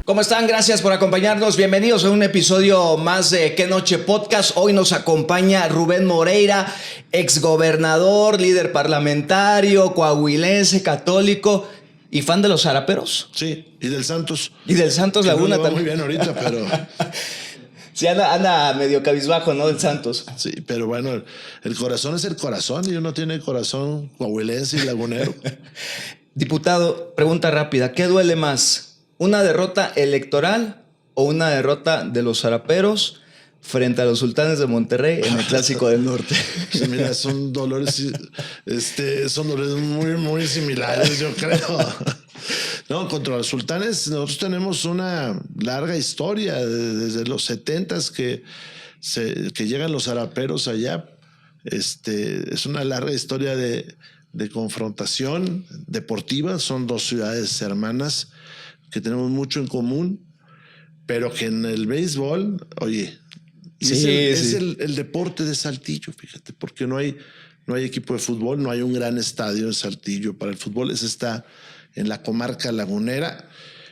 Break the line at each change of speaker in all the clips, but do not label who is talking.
¿Cómo están? Gracias por acompañarnos. Bienvenidos a un episodio más de ¿Qué Noche Podcast? Hoy nos acompaña Rubén Moreira, exgobernador, líder parlamentario, coahuilense, católico y fan de los zaraperos.
Sí, y del Santos.
Y del Santos Laguna
no le va
también.
Muy bien ahorita, pero...
Sí, anda medio cabizbajo, ¿no? Del Santos.
Sí, pero bueno, el corazón es el corazón y uno tiene corazón coahuilense y lagunero.
Diputado, pregunta rápida. ¿Qué duele más? ¿Una derrota electoral o una derrota de los zaraperos frente a los Sultanes de Monterrey en el Clásico del Norte?
Sí, mira, son dolores muy, muy similares, yo creo. No, contra los Sultanes nosotros tenemos una larga historia desde los 70s que llegan los zaraperos allá. Es una larga historia de confrontación deportiva. Son dos ciudades hermanas que tenemos mucho en común, pero que en el béisbol, oye, es el deporte de Saltillo, fíjate, porque no hay equipo de fútbol, no hay un gran estadio en Saltillo para el fútbol, ese está en la comarca lagunera.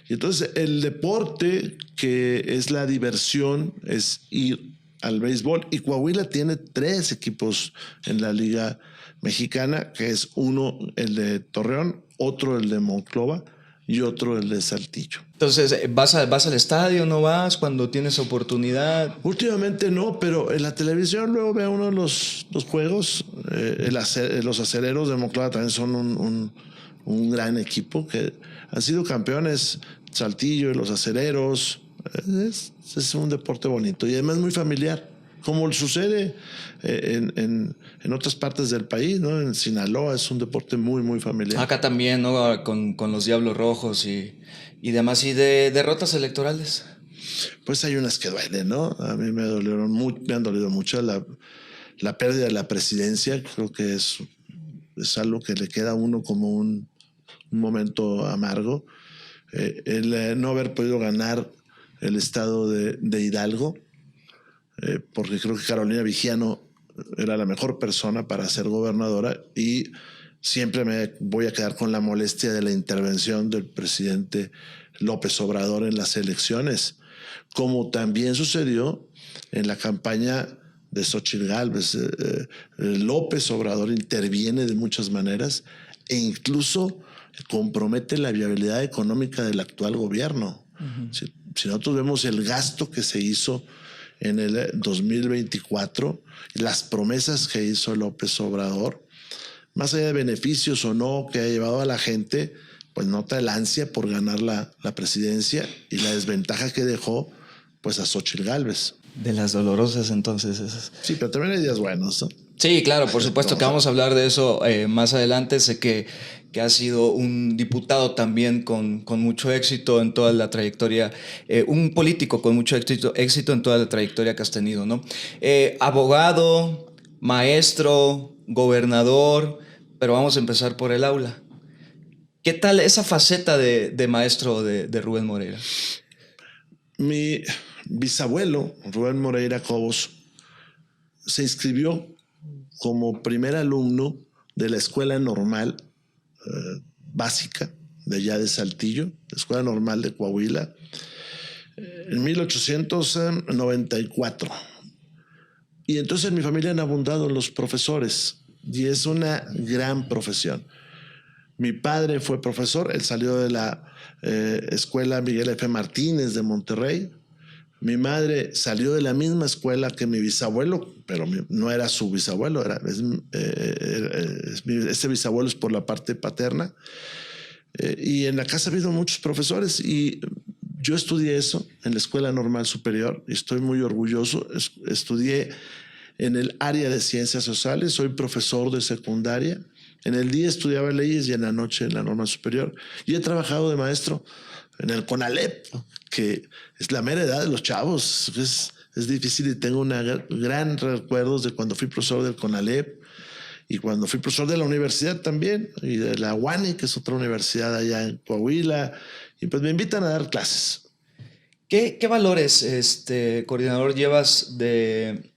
Y entonces el deporte, que es la diversión, es ir al béisbol. Y Coahuila tiene 3 equipos en la Liga Mexicana, que es uno el de Torreón, otro el de Monclova y otro el de Saltillo.
Entonces, ¿vas al estadio? ¿No vas cuando tienes oportunidad?
Últimamente no, pero en la televisión luego veo uno de los juegos. Los acereros de Monclova también son un gran equipo que han sido campeones. Saltillo y los acereros. Es un deporte bonito y además muy familiar, como sucede en otras partes del país, ¿no? En Sinaloa es un deporte muy, muy familiar.
Acá también, ¿no? Con los Diablos Rojos y demás. ¿Y de derrotas electorales?
Pues hay unas que duelen, ¿no? A mí me han dolido mucho la pérdida de la presidencia. Creo que es algo que le queda a uno como un momento amargo. El no haber podido ganar el estado de Hidalgo, porque creo que Carolina Vigiano era la mejor persona para ser gobernadora, y siempre me voy a quedar con la molestia de la intervención del presidente López Obrador en las elecciones, como también sucedió en la campaña de Xóchitl Gálvez. López Obrador interviene de muchas maneras e incluso compromete la viabilidad económica del actual gobierno. Uh-huh. Si nosotros vemos el gasto que se hizo en el 2024, las promesas que hizo López Obrador, más allá de beneficios o no que ha llevado a la gente, pues nota el ansia por ganar la presidencia y la desventaja que dejó pues a Xóchitl Gálvez.
De las dolorosas, entonces. Esas.
Sí, pero también hay días buenos, ¿no?
Sí, claro, por supuesto que vamos a hablar de eso más adelante. Sé que ha sido un diputado también con mucho éxito en toda la trayectoria, un político con mucho éxito en toda la trayectoria que has tenido, ¿no? Abogado, maestro, gobernador, pero vamos a empezar por el aula. ¿Qué tal esa faceta de maestro de Rubén Moreira?
Mi bisabuelo, Rubén Moreira Cobos, se inscribió como primer alumno de la escuela normal básica de allá de Saltillo, la escuela normal de Coahuila, en 1894. Y entonces en mi familia han abundado los profesores y es una gran profesión. Mi padre fue profesor, él salió de la escuela Miguel F. Martínez de Monterrey. Mi madre salió de la misma escuela que mi bisabuelo, pero no era su bisabuelo, este bisabuelo es por la parte paterna. Y en la casa ha habido muchos profesores y yo estudié eso en la Escuela Normal Superior y estoy muy orgulloso. Estudié en el área de ciencias sociales, soy profesor de secundaria. En el día estudiaba leyes y en la noche en la Normal Superior. Y he trabajado de maestro en el CONALEP, que es la mera edad de los chavos. Es difícil y tengo gran recuerdos de cuando fui profesor del CONALEP y cuando fui profesor de la universidad también, y de la UANI, que es otra universidad allá en Coahuila, y pues me invitan a dar clases.
¿Qué valores, coordinador, llevas de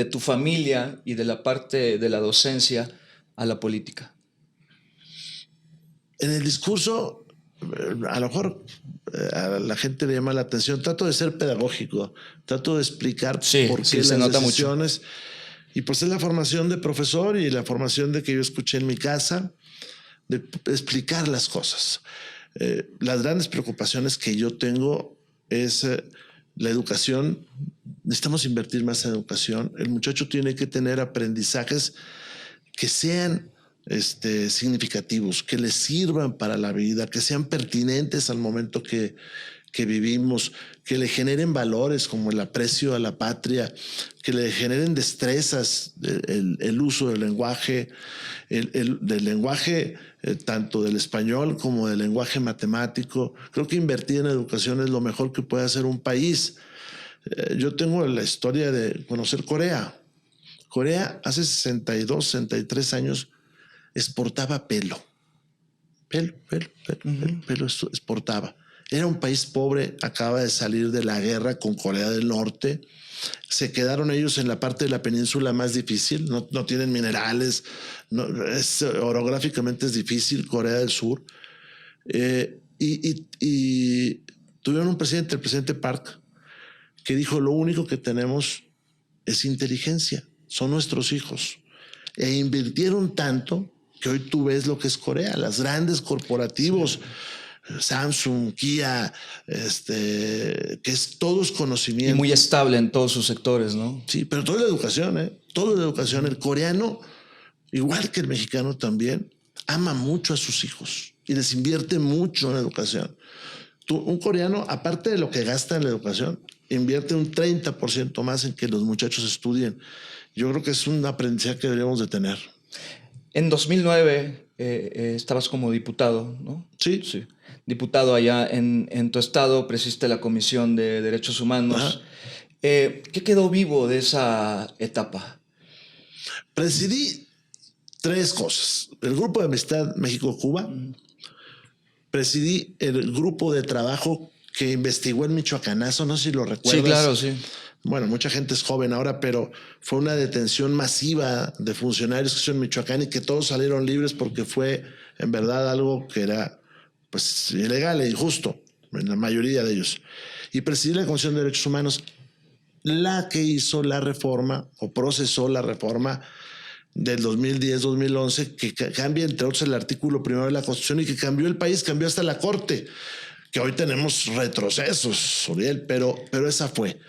tu familia y de la parte de la docencia a la política?
En el discurso a lo mejor a la gente le llama la atención. Trato de ser pedagógico, trato de explicar por qué
se
las
nota
decisiones.
mucho.
Y pues es la formación de profesor y la formación de que yo escuché en mi casa, de explicar las cosas. Las grandes preocupaciones que yo tengo es la educación. Necesitamos invertir más en educación. El muchacho tiene que tener aprendizajes que sean significativos, que les sirvan para la vida, que sean pertinentes al momento que vivimos, que le generen valores como el aprecio a la patria, que le generen destrezas, el uso del lenguaje, del lenguaje tanto del español como del lenguaje matemático. Creo que invertir en educación es lo mejor que puede hacer un país. Yo tengo la historia de conocer Corea. Corea hace 62, 63 años exportaba pelo. Pelo exportaba. Era un país pobre, acaba de salir de la guerra con Corea del Norte. Se quedaron ellos en la parte de la península más difícil, no tienen minerales, orográficamente es difícil Corea del Sur. Y tuvieron un presidente, el presidente Park, que dijo: lo único que tenemos es inteligencia, son nuestros hijos. E invirtieron tanto que hoy tú ves lo que es Corea, las grandes corporativos, sí. Samsung, Kia, que es todo es conocimiento.
Y muy estable en todos sus sectores, ¿no?
Sí, pero toda la educación, toda la educación. El coreano, igual que el mexicano también, ama mucho a sus hijos y les invierte mucho en educación. Un coreano, aparte de lo que gasta en la educación, invierte un 30% más en que los muchachos estudien. Yo creo que es un aprendizaje que deberíamos de tener.
En 2009 estabas como diputado, ¿no?
Sí.
Diputado allá en tu estado, presidiste la Comisión de Derechos Humanos. ¿Qué quedó vivo de esa etapa?
Presidí 3 cosas. El Grupo de Amistad México-Cuba. Presidí el grupo de trabajo que investigó el Michoacanazo, no sé si lo recuerdas.
Sí, claro, sí.
Bueno, mucha gente es joven ahora, pero fue una detención masiva de funcionarios que son en Michoacán y que todos salieron libres porque fue en verdad algo que era pues ilegal e injusto en la mayoría de ellos. Y presidí la Comisión de Derechos Humanos, la que hizo la reforma o procesó la reforma del 2010-2011 que cambia entre otros el artículo 1 de la Constitución y que cambió el país, cambió hasta la Corte, que hoy tenemos retrocesos, Uriel, pero esa fue.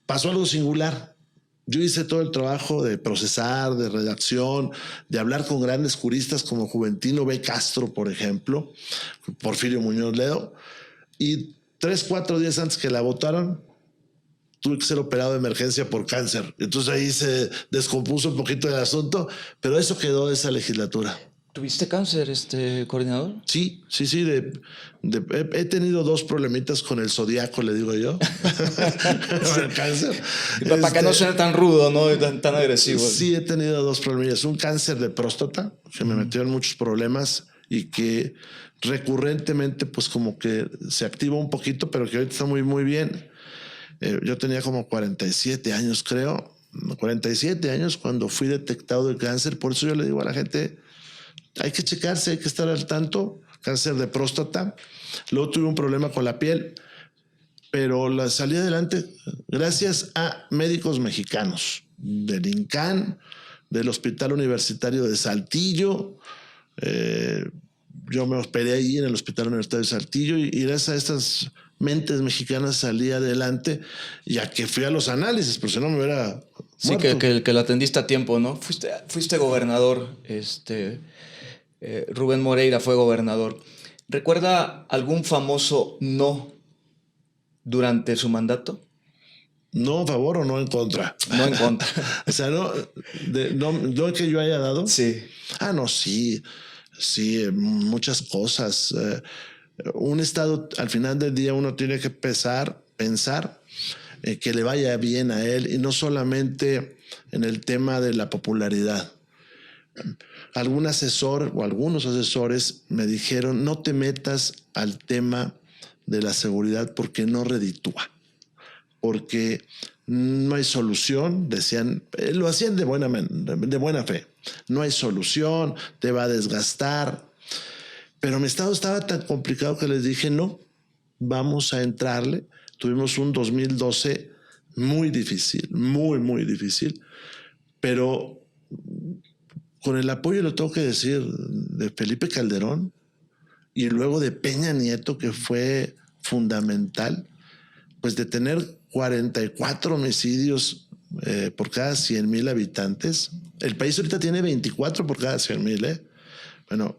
Pasó algo singular. Yo hice todo el trabajo de procesar, de redacción, de hablar con grandes juristas como Juventino B. Castro, por ejemplo, Porfirio Muñoz Ledo, y 3-4 días antes que la votaron, tuve que ser operado de emergencia por cáncer. Entonces ahí se descompuso un poquito el asunto, pero eso quedó de esa legislatura.
¿Tuviste cáncer, coordinador?
Sí. He tenido 2 problemitas con el zodiaco, le digo yo. Con el cáncer.
Para que no sea tan rudo, ¿no? Tan agresivo.
Sí, he tenido 2 problemillas. Un cáncer de próstata, que me metió en muchos problemas y que recurrentemente, pues como que se activa un poquito, pero que ahorita está muy, muy bien. Yo tenía como 47 años, creo. 47 años cuando fui detectado de cáncer. Por eso yo le digo a la gente, hay que checarse, hay que estar al tanto. Cáncer de próstata. Luego tuve un problema con la piel, pero la salí adelante gracias a médicos mexicanos del INCAN, del Hospital Universitario de Saltillo. Yo me hospedé ahí en el Hospital Universitario de Saltillo y gracias a estas mentes mexicanas salí adelante, ya que fui a los análisis, pero si no me hubiera muerto.
Sí, que lo atendiste a tiempo, ¿no? Fuiste gobernador, Rubén Moreira fue gobernador. ¿Recuerda algún famoso no durante su mandato?
¿No a favor o no en contra?
No en contra.
O sea, no que yo haya dado.
Sí.
No, sí, muchas cosas. Un estado, al final del día, uno tiene que pensar que le vaya bien a él y no solamente en el tema de la popularidad. Algún asesor o algunos asesores me dijeron: no te metas al tema de la seguridad porque no reditúa, porque no hay solución. Decían, lo hacían de buena fe, no hay solución, te va a desgastar. Pero mi estado estaba tan complicado que les dije, no, vamos a entrarle. Tuvimos un 2012 muy difícil, muy, muy difícil, pero con el apoyo, lo tengo que decir, de Felipe Calderón y luego de Peña Nieto, que fue fundamental, pues de tener 44 homicidios por cada 100,000 habitantes. El país ahorita tiene 24 por cada 100,000, Bueno,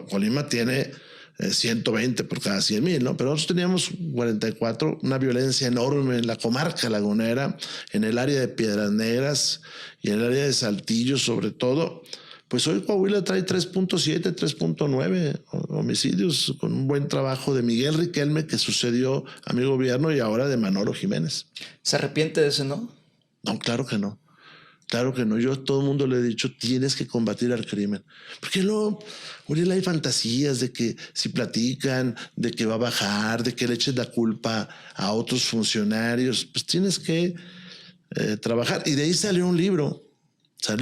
Colima tiene 120 por cada 100,000, ¿no? Pero nosotros teníamos 44, una violencia enorme en la comarca lagunera, en el área de Piedras Negras y en el área de Saltillo sobre todo. Pues hoy Coahuila trae 3.7, 3.9 homicidios con un buen trabajo de Miguel Riquelme, que sucedió a mi gobierno, y ahora de Manolo Jiménez.
¿Se arrepiente de ese no?
No, claro que no. Claro que no. Yo a todo el mundo le he dicho, tienes que combatir al crimen. Porque luego, Uriel, hay fantasías de que si platican, de que va a bajar, de que le eches la culpa a otros funcionarios. Pues tienes que trabajar. Y de ahí salió un libro. Que a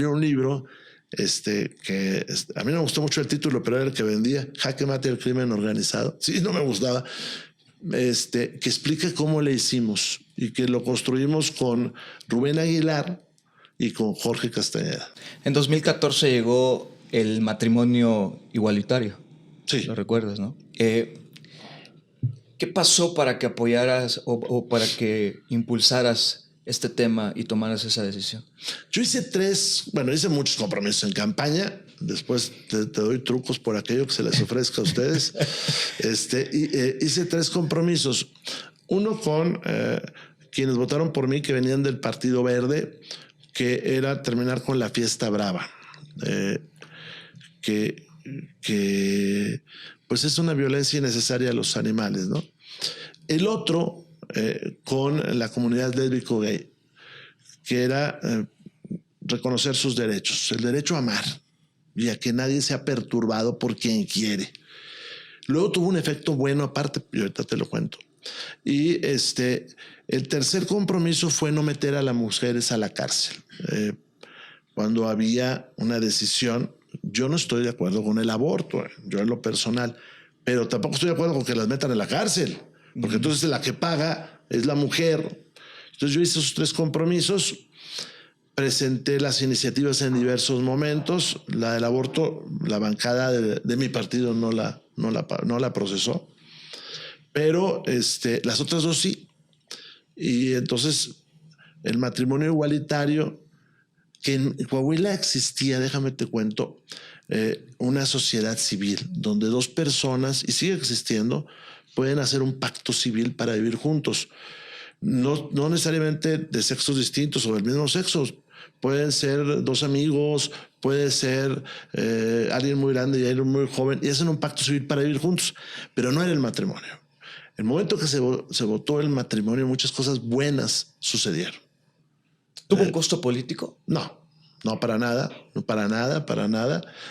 mí no me gustó mucho el título, pero era el que vendía, Jaque Mate al Crimen Organizado. Sí, no me gustaba. Que explica cómo le hicimos y que lo construimos con Rubén Aguilar y con Jorge Castañeda.
En 2014 llegó el matrimonio igualitario.
Sí.
Lo recuerdas, ¿no? ¿Qué pasó para que apoyaras o para que impulsaras este tema y tomaras esa decisión?
Yo hice muchos compromisos en campaña. Después te doy trucos por aquello que se les ofrezca a ustedes. Hice 3 compromisos. Uno con quienes votaron por mí, que venían del Partido Verde, que era terminar con la fiesta brava. Que pues es una violencia innecesaria a los animales, ¿no? El otro con la comunidad lésbico-gay, que era reconocer sus derechos, el derecho a amar y a que nadie sea perturbado por quien quiere. Luego tuvo un efecto bueno aparte, y ahorita te lo cuento. Y el tercer compromiso fue no meter a las mujeres a la cárcel. Cuando había una decisión, yo no estoy de acuerdo con el aborto, yo en lo personal, pero tampoco estoy de acuerdo con que las metan en la cárcel, porque entonces la que paga es la mujer. Entonces yo hice esos 3 compromisos, presenté las iniciativas en diversos momentos. La del aborto, la bancada de mi partido no la procesó, pero las otras 2 sí. Y entonces el matrimonio igualitario, que en Coahuila existía, déjame te cuento, una sociedad civil donde 2 personas, y sigue existiendo, pueden hacer un pacto civil para vivir juntos. No necesariamente de sexos distintos o del mismo sexo. Pueden ser 2 amigos, puede ser alguien muy grande y alguien muy joven, y hacen un pacto civil para vivir juntos, pero no era el matrimonio. El momento que se votó el matrimonio, muchas cosas buenas sucedieron.
¿Tuvo un costo político?
No, para nada.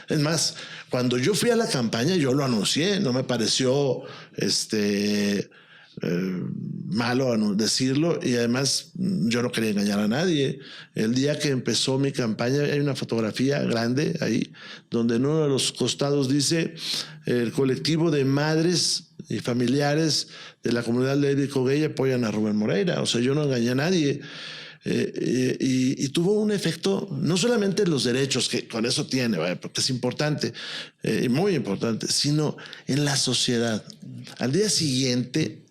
Es más, cuando yo fui a la campaña, yo lo anuncié. No me pareció malo decirlo, y además yo no quería engañar a nadie. El día que empezó mi campaña hay una fotografía grande ahí donde en uno de los costados dice: el colectivo de madres y familiares de la comunidad lésbico-gay apoyan a Rubén Moreira. O sea, yo no engañé a nadie. Y tuvo un efecto no solamente en los derechos, que con eso tiene, porque es importante, muy importante, sino en la sociedad. Al día siguiente,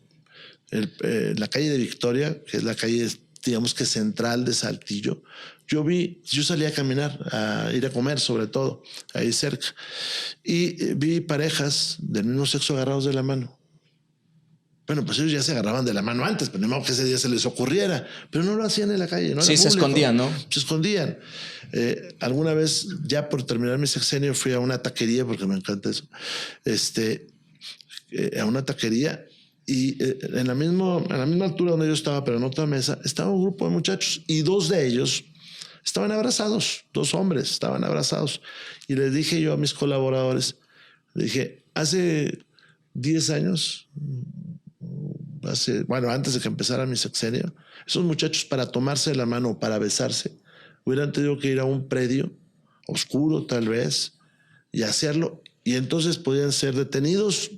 la calle de Victoria, que es la calle, digamos que central de Saltillo, yo salí a caminar, a ir a comer sobre todo, ahí cerca, y vi parejas del mismo sexo agarrados de la mano. Bueno, pues ellos ya se agarraban de la mano antes, pero no modo que ese día se les ocurriera, pero no lo hacían en la calle, ¿no?
Sí, se escondían, ¿no?
Se escondían. Alguna vez, ya por terminar mi sexenio, fui a una taquería, porque me encanta eso, a una taquería, y en la misma altura donde yo estaba, pero en otra mesa, estaba un grupo de muchachos, y 2 de ellos estaban abrazados, 2 hombres estaban abrazados. Y les dije yo a mis colaboradores, le dije, hace 10 años... antes de que empezara mi sexenio, esos muchachos, para tomarse la mano o para besarse, hubieran tenido que ir a un predio oscuro tal vez y hacerlo, Y entonces podían ser detenidos,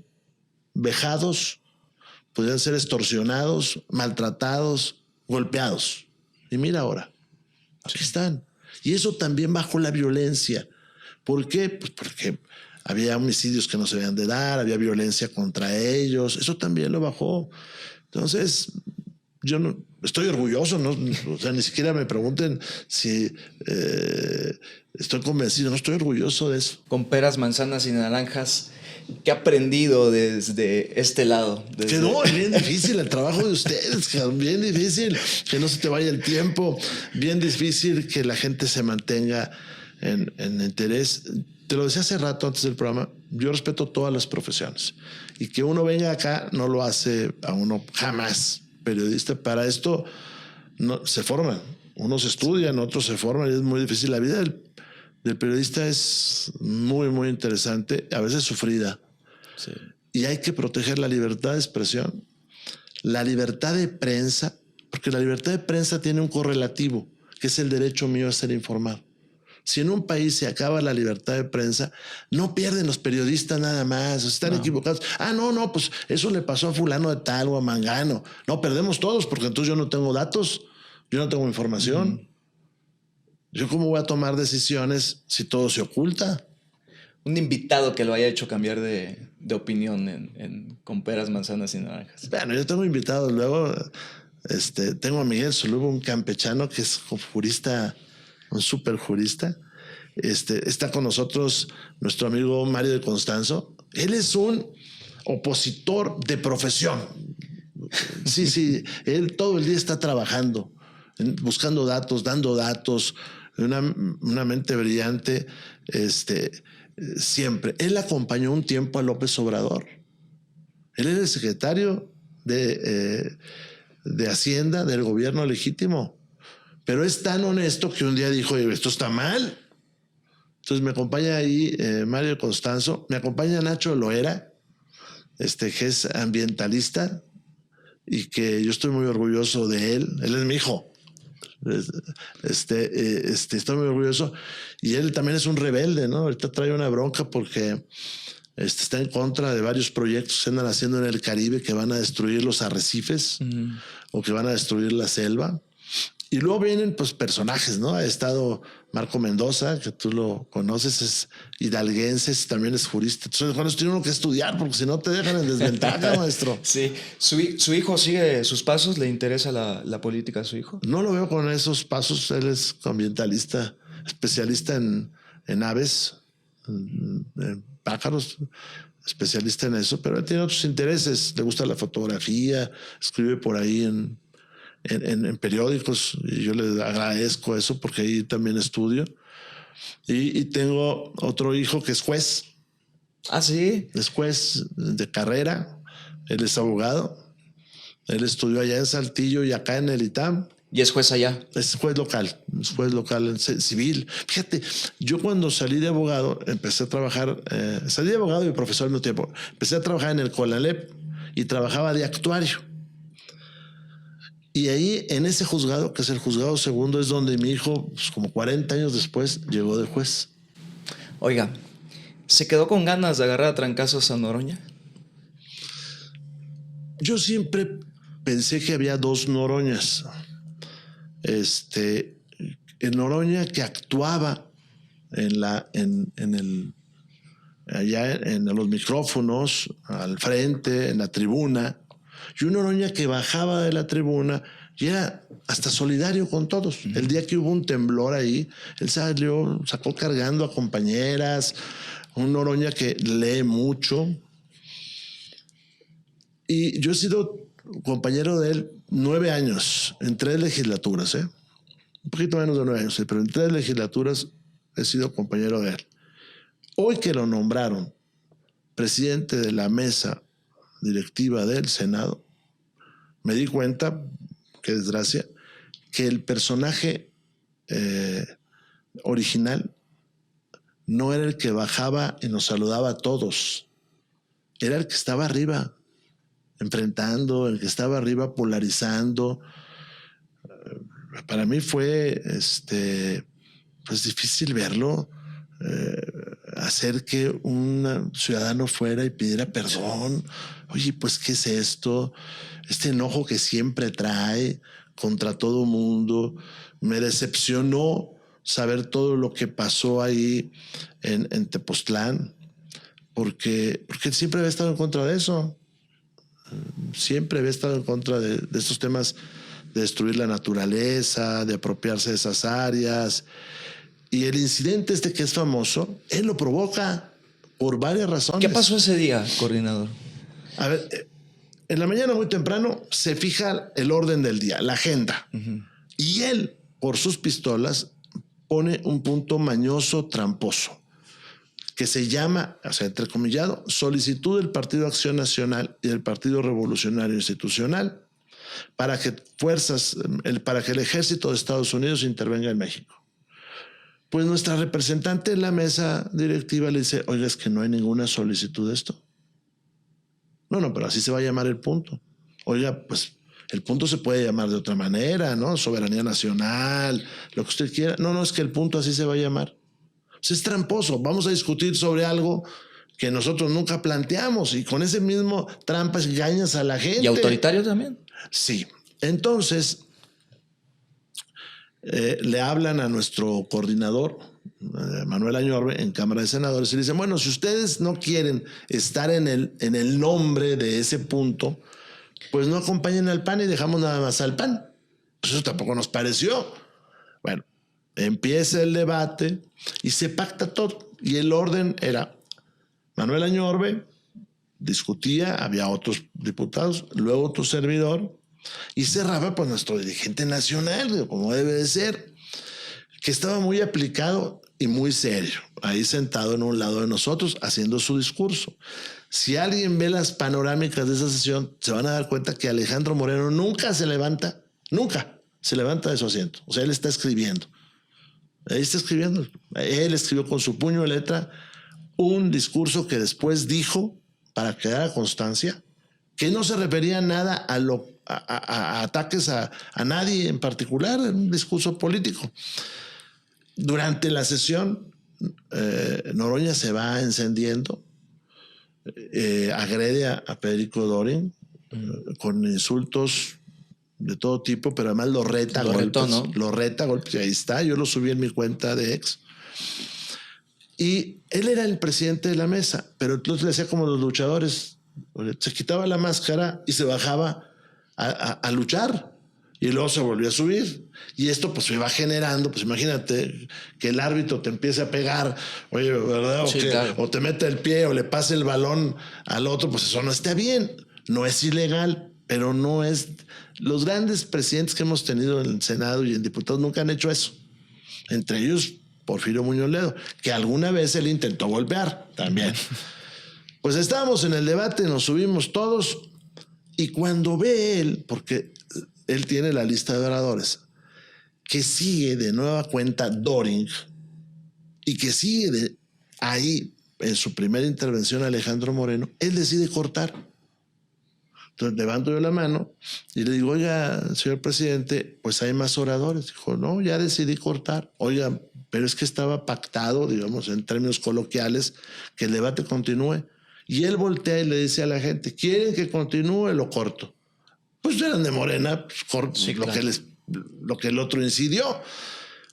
vejados, podían ser extorsionados, maltratados, golpeados. Y mira ahora, aquí están. Y eso también bajó la violencia. ¿Por qué? Pues porque había homicidios que no se debían de dar, había violencia contra ellos. Eso también lo bajó. Entonces, yo no estoy orgulloso, ¿no? O sea, ni siquiera me pregunten si estoy convencido, no estoy orgulloso de eso.
Con peras, manzanas y naranjas, ¿qué ha aprendido desde este lado?
Que no, es bien difícil el trabajo de ustedes, bien difícil que no se te vaya el tiempo, bien difícil que la gente se mantenga en interés. Te lo decía hace rato antes del programa, yo respeto todas las profesiones y que uno venga acá no lo hace a uno jamás. Periodista, para esto no, se forman, unos estudian, otros se forman y es muy difícil. La vida del periodista es muy, muy interesante, a veces sufrida. Sí. Y hay que proteger la libertad de expresión, la libertad de prensa, porque la libertad de prensa tiene un correlativo, que es el derecho mío a ser informado. Si en un país se acaba la libertad de prensa, no pierden los periodistas nada más, están equivocados. No, pues eso le pasó a fulano de tal o a mangano. No, perdemos todos porque entonces yo no tengo datos, yo no tengo información. ¿Yo cómo voy a tomar decisiones si todo se oculta?
Un invitado que lo haya hecho cambiar de opinión con peras, manzanas y naranjas.
Bueno, yo tengo invitados luego. Tengo a Miguel Solubo, un campechano que es jurista, un súper jurista. Está con nosotros nuestro amigo Mario de Constanzo. Él es un opositor de profesión. Sí, él todo el día está trabajando, buscando datos, dando datos, una mente brillante, siempre. Él acompañó un tiempo a López Obrador. Él era el secretario de Hacienda del gobierno legítimo. Pero es tan honesto que un día dijo, esto está mal. Entonces me acompaña ahí Mario Constanzo, me acompaña Nacho Loera, que es ambientalista y que yo estoy muy orgulloso de él. Él es mi hijo. Estoy muy orgulloso. Y él también es un rebelde, ¿no? Ahorita trae una bronca porque está en contra de varios proyectos que se andan haciendo en el Caribe que van a destruir los arrecifes o que van a destruir la selva. Y luego vienen pues personajes, ¿no? Ha estado Marco Mendoza, que tú lo conoces, es hidalguense, también es jurista. Entonces, bueno, tiene uno que estudiar porque si no te dejan en desventaja, maestro.
Sí. ¿Su hijo sigue sus pasos? ¿Le interesa la política a su hijo?
No lo veo con esos pasos. Él es ambientalista, especialista en aves, en pájaros, especialista en eso, pero él tiene otros intereses. Le gusta la fotografía, escribe por ahí en periódicos y yo le agradezco eso porque ahí también estudio. Y tengo otro hijo que es juez.
Ah, sí.
Es juez de carrera. Él es abogado. Él estudió allá en Saltillo y acá en el ITAM.
¿Y es juez allá?
Es juez local en civil. Fíjate, yo cuando salí de abogado empecé a trabajar, salí de abogado y profesor al mismo tiempo. Empecé a trabajar en el CONALEP y trabajaba de actuario. Y ahí, en ese juzgado, que es el juzgado segundo, es donde mi hijo, pues, como 40 años después, llegó de juez.
Oiga, ¿se quedó con ganas de agarrar a trancazos a Noroña?
Yo siempre pensé que había dos Noroñas. En Noroña que actuaba allá en los micrófonos, al frente, en la tribuna, y un Noroña que bajaba de la tribuna y era hasta solidario con todos. El día que hubo un temblor ahí, él sacó cargando a compañeras, un Noroña que lee mucho. Y yo he sido compañero de él 9 años, en 3 legislaturas, un poquito menos de 9 años, pero en 3 legislaturas he sido compañero de él. Hoy que lo nombraron presidente de la mesa directiva del Senado, me di cuenta, qué desgracia, que el personaje original no era el que bajaba y nos saludaba a todos, era el que estaba arriba, enfrentando, el que estaba arriba polarizando. Para mí fue pues difícil verlo. hacer que un ciudadano fuera y pidiera perdón. Oye, pues, ¿qué es esto? Este enojo que siempre trae contra todo mundo. Me decepcionó saber todo lo que pasó ahí en Tepoztlán, porque él siempre había estado en contra de eso. Siempre había estado en contra de estos temas de destruir la naturaleza, de apropiarse de esas áreas. Y el incidente este que es famoso, él lo provoca por varias razones.
¿Qué pasó ese día, coordinador?
A ver, en la mañana muy temprano se fija el orden del día, la agenda. Y él, por sus pistolas, pone un punto mañoso, tramposo, que se llama, o sea, entrecomillado, solicitud del Partido Acción Nacional y del Partido Revolucionario Institucional para que el ejército de Estados Unidos intervenga en México. Pues nuestra representante en la mesa directiva le dice, oiga, es que no hay ninguna solicitud de esto. No, pero así se va a llamar el punto. Oiga, pues el punto se puede llamar de otra manera, ¿no? Soberanía nacional, lo que usted quiera. No, es que el punto así se va a llamar. Pues es tramposo. Vamos a discutir sobre algo que nosotros nunca planteamos y con ese mismo trampas engañas a la gente.
¿Y autoritario también?
Sí. Entonces, le hablan a nuestro coordinador, Manuel Añorbe, en Cámara de Senadores, y le dicen, bueno, si ustedes no quieren estar en el nombre de ese punto, pues no acompañen al PAN y dejamos nada más al PAN. Pues eso tampoco nos pareció. Bueno, empieza el debate y se pacta todo. Y el orden era Manuel Añorbe discutía, había otros diputados, luego otro servidor, y cerraba pues nuestro dirigente nacional, como debe de ser, que estaba muy aplicado y muy serio, ahí sentado en un lado de nosotros, haciendo su discurso. Si alguien ve las panorámicas de esa sesión, se van a dar cuenta que Alejandro Moreno nunca se levanta de su asiento. O sea, él está escribiendo. Ahí está escribiendo. Él escribió con su puño de letra un discurso que después dijo, para quedar a constancia, que no se refería nada a ataques a nadie en particular, en un discurso político. Durante la sesión, Noroña se va encendiendo, agrede a Federico Dorin con insultos de todo tipo, pero además lo reta a golpes. ¿No? Lo reta a golpes, y ahí está, yo lo subí en mi cuenta de ex. Y él era el presidente de la mesa, pero entonces le hacía como los luchadores, se quitaba la máscara y se bajaba a luchar, y luego se volvió a subir. Y esto pues se va generando, pues imagínate que el árbitro te empiece a pegar, oye, ¿verdad? Sí, claro. O te mete el pie o le pase el balón al otro, pues eso no está bien. No es ilegal, pero no es... Los grandes presidentes que hemos tenido en el Senado y en diputados nunca han hecho eso. Entre ellos Porfirio Muñoz Ledo, que alguna vez él intentó golpear también. Pues estábamos en el debate, nos subimos todos, y cuando ve él, porque él tiene la lista de oradores, que sigue de nueva cuenta Doring, y que sigue ahí en su primera intervención Alejandro Moreno, él decide cortar. Entonces levanto yo la mano y le digo, oiga, señor presidente, pues hay más oradores. Dijo, no, ya decidí cortar. Oiga, pero es que estaba pactado, digamos, en términos coloquiales, que el debate continúe. Y él voltea y le dice a la gente, ¿quieren que continúe? Lo corto. Pues eran de Morena, pues corto, sí, claro. lo que el otro incidió.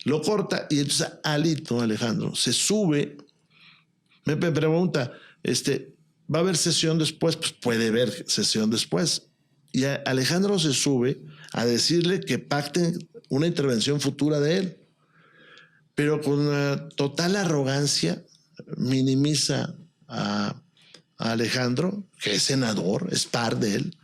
Lo corta y entonces Alejandro, se sube. Me pregunta, ¿va a haber sesión después? Pues puede haber sesión después. Y Alejandro se sube a decirle que pacten una intervención futura de él. Pero con una total arrogancia minimiza a Alejandro, que es senador, es par de él.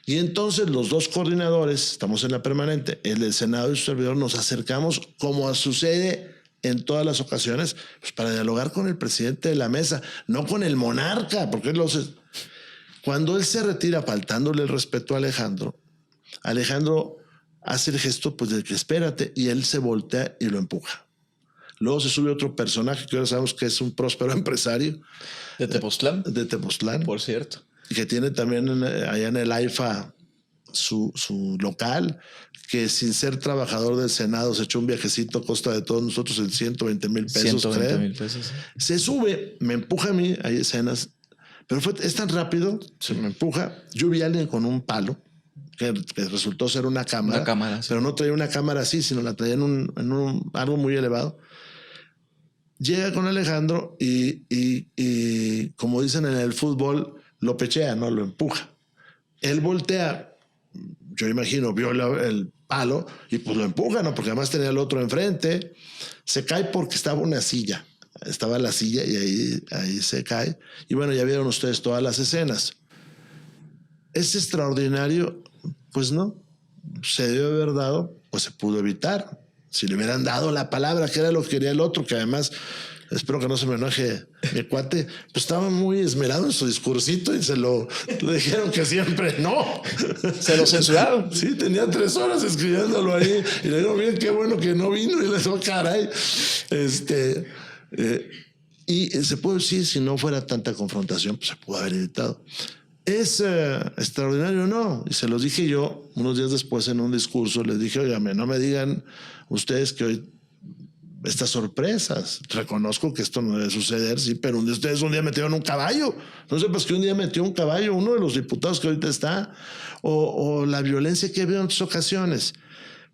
Y entonces los dos coordinadores, estamos en la permanente, el del Senado y su servidor, nos acercamos, como sucede en todas las ocasiones, pues para dialogar con el presidente de la mesa, no con el monarca, porque cuando él se retira faltándole el respeto a Alejandro hace el gesto pues de que espérate, y él se voltea y lo empuja. Luego se sube otro personaje que ahora sabemos que es un próspero empresario.
¿De Tepoztlán?
De Tepoztlán.
Por cierto.
Y que tiene también allá en el AIFA su local, que sin ser trabajador del Senado se echó un viajecito a costa de todos nosotros en 120,000 pesos.
120,000 pesos.
Se sube, me empuja a mí, hay escenas, pero es tan rápido, se me empuja. Yo vi a alguien con un palo, que resultó ser una cámara.
Una cámara, sí.
Pero no traía una cámara así, sino la traía en algo muy elevado. Llega con Alejandro y como dicen en el fútbol, lo pechea, no lo empuja. Él voltea, yo imagino, vio el palo y pues lo empuja, ¿no? Porque además tenía el otro enfrente. Se cae porque estaba una silla. Estaba la silla y ahí se cae. Y bueno, ya vieron ustedes todas las escenas. ¿Es extraordinario? Pues no. Se debe haber dado, pues se pudo evitar. Si le hubieran dado la palabra, que era lo que quería el otro, que además, espero que no se me enoje mi cuate, pues estaba muy esmerado en su discursito y le dijeron que siempre no.
Se lo censuraron.
Sí, tenía 3 horas escribiéndolo ahí. Y le digo, miren qué bueno que no vino. Y le digo, caray. Y se puede decir, si no fuera tanta confrontación, pues se pudo haber evitado. ¿Es extraordinario o no? Y se los dije yo unos días después en un discurso. Les dije, óigame, no me digan ustedes que hoy estas sorpresas. Reconozco que esto no debe suceder, sí, pero ustedes un día metieron un caballo. No sé, pues que un día metió un caballo uno de los diputados que ahorita está, o la violencia que ha habido en otras ocasiones.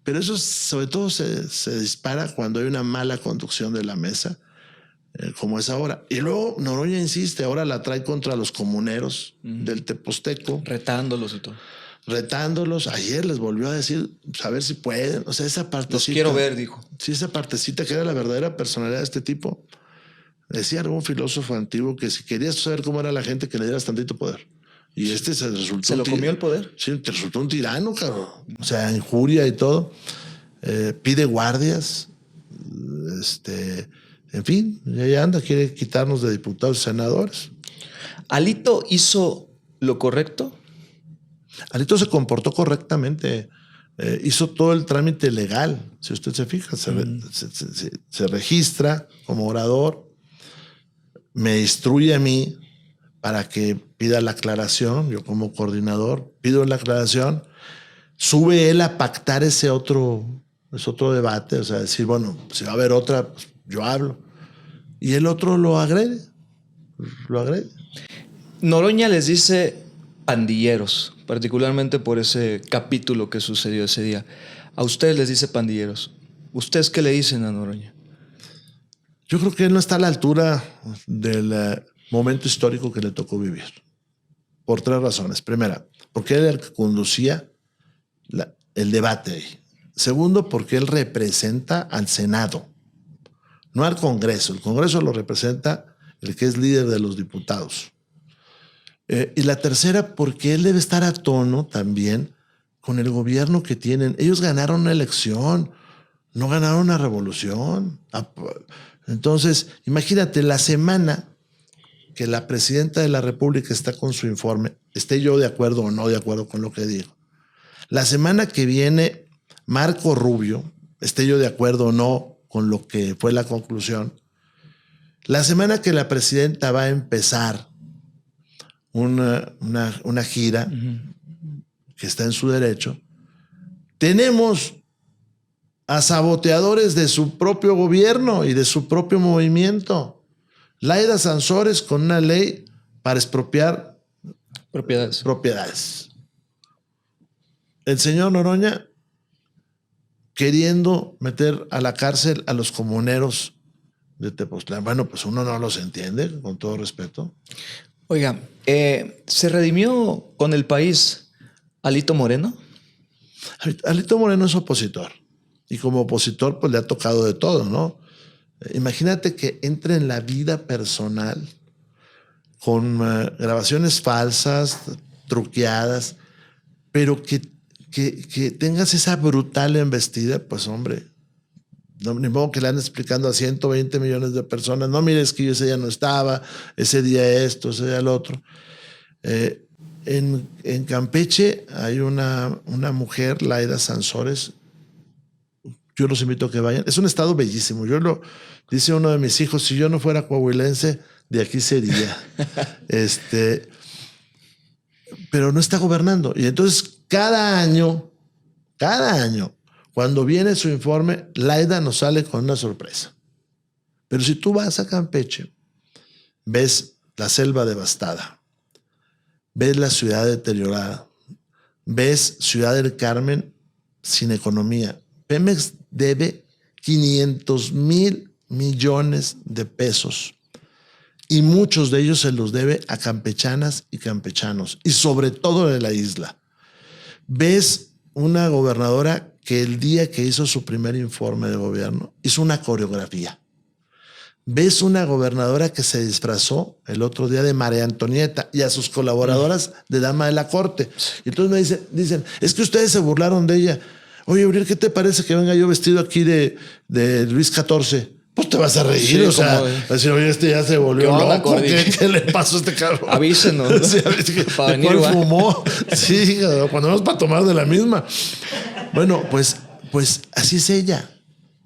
Pero eso sobre todo se dispara cuando hay una mala conducción de la mesa, como es ahora. Y luego Noroña insiste, ahora la trae contra los comuneros del Teposteco.
Retándolos y todo.
Retándolos. Ayer les volvió a decir, a ver si pueden. O sea, esa partecita.
Los quiero ver, dijo.
Sí, esa partecita que era la verdadera personalidad de este tipo. Decía algún filósofo antiguo que si querías saber cómo era la gente, que le dieras tantito poder. Y este se resultó.
¿Se lo comió el poder?
Sí, te resultó un tirano, cabrón. O sea, injuria y todo. Pide guardias. En fin, ya anda, quiere quitarnos de diputados y senadores.
¿Alito hizo lo correcto?
Alito se comportó correctamente. Hizo todo el trámite legal. Si usted se fija, se registra como orador, me instruye a mí para que pida la aclaración. Yo como coordinador pido la aclaración. Sube él a pactar ese otro debate, o sea, decir, bueno, si va a haber otra, pues yo hablo. Y el otro lo agrede.
Noroña les dice pandilleros, particularmente por ese capítulo que sucedió ese día. A ustedes les dice pandilleros. ¿Ustedes qué le dicen a Noroña?
Yo creo que él no está a la altura del momento histórico que le tocó vivir. Por 3 razones. Primera, porque él era el que conducía el debate ahí. Segundo, porque él representa al Senado, no al Congreso. El Congreso lo representa el que es líder de los diputados. Y la tercera, porque él debe estar a tono también con el gobierno que tienen. Ellos ganaron una elección, no ganaron una revolución. Entonces, imagínate, la semana que la presidenta de la República está con su informe, esté yo de acuerdo o no de acuerdo con lo que digo. La semana que viene, Marco Rubio, esté yo de acuerdo o no con lo que fue la conclusión. La semana que la presidenta va a empezar una gira que está en su derecho, tenemos a saboteadores de su propio gobierno y de su propio movimiento. Laida Sansores con una ley para expropiar propiedades. El señor Noroña queriendo meter a la cárcel a los comuneros de Tepoztlán. Bueno, pues uno no los entiende, con todo respeto.
Oiga, ¿se redimió con el país Alito Moreno?
Alito Moreno es opositor. Y como opositor, pues le ha tocado de todo, ¿no? Imagínate que entre en la vida personal con grabaciones falsas, truqueadas, pero que tengas esa brutal embestida, pues hombre, no, ni modo que le anden explicando a 120 millones de personas, no mires que yo ese día no estaba, ese día esto, ese día el otro. En Campeche hay una mujer, Laida Sansores. Yo los invito a que vayan. Es un estado bellísimo. Dice uno de mis hijos, si yo no fuera coahuilense, de aquí sería. Pero no está gobernando. Y entonces cada año, cuando viene su informe, Laida nos sale con una sorpresa. Pero si tú vas a Campeche, ves la selva devastada, ves la ciudad deteriorada, ves Ciudad del Carmen sin economía. Pemex debe 500,000 millones de pesos y muchos de ellos se los debe a campechanas y campechanos y sobre todo de la isla. Ves una gobernadora que el día que hizo su primer informe de gobierno hizo una coreografía. Ves una gobernadora que se disfrazó el otro día de María Antonieta y a sus colaboradoras de dama de la corte. Y entonces me dicen, es que ustedes se burlaron de ella. Oye, Uriel, ¿qué te parece que venga yo vestido aquí de Luis XIV? Pues te vas a reír, sí, o sea, decir, oye, este ya se volvió loco. ¿Qué le pasó a este cabrón?
Avísenos, ¿no?
Sí, para venir igual. Fumó. Sí, cuando vamos para tomar de la misma. Bueno, pues así es ella.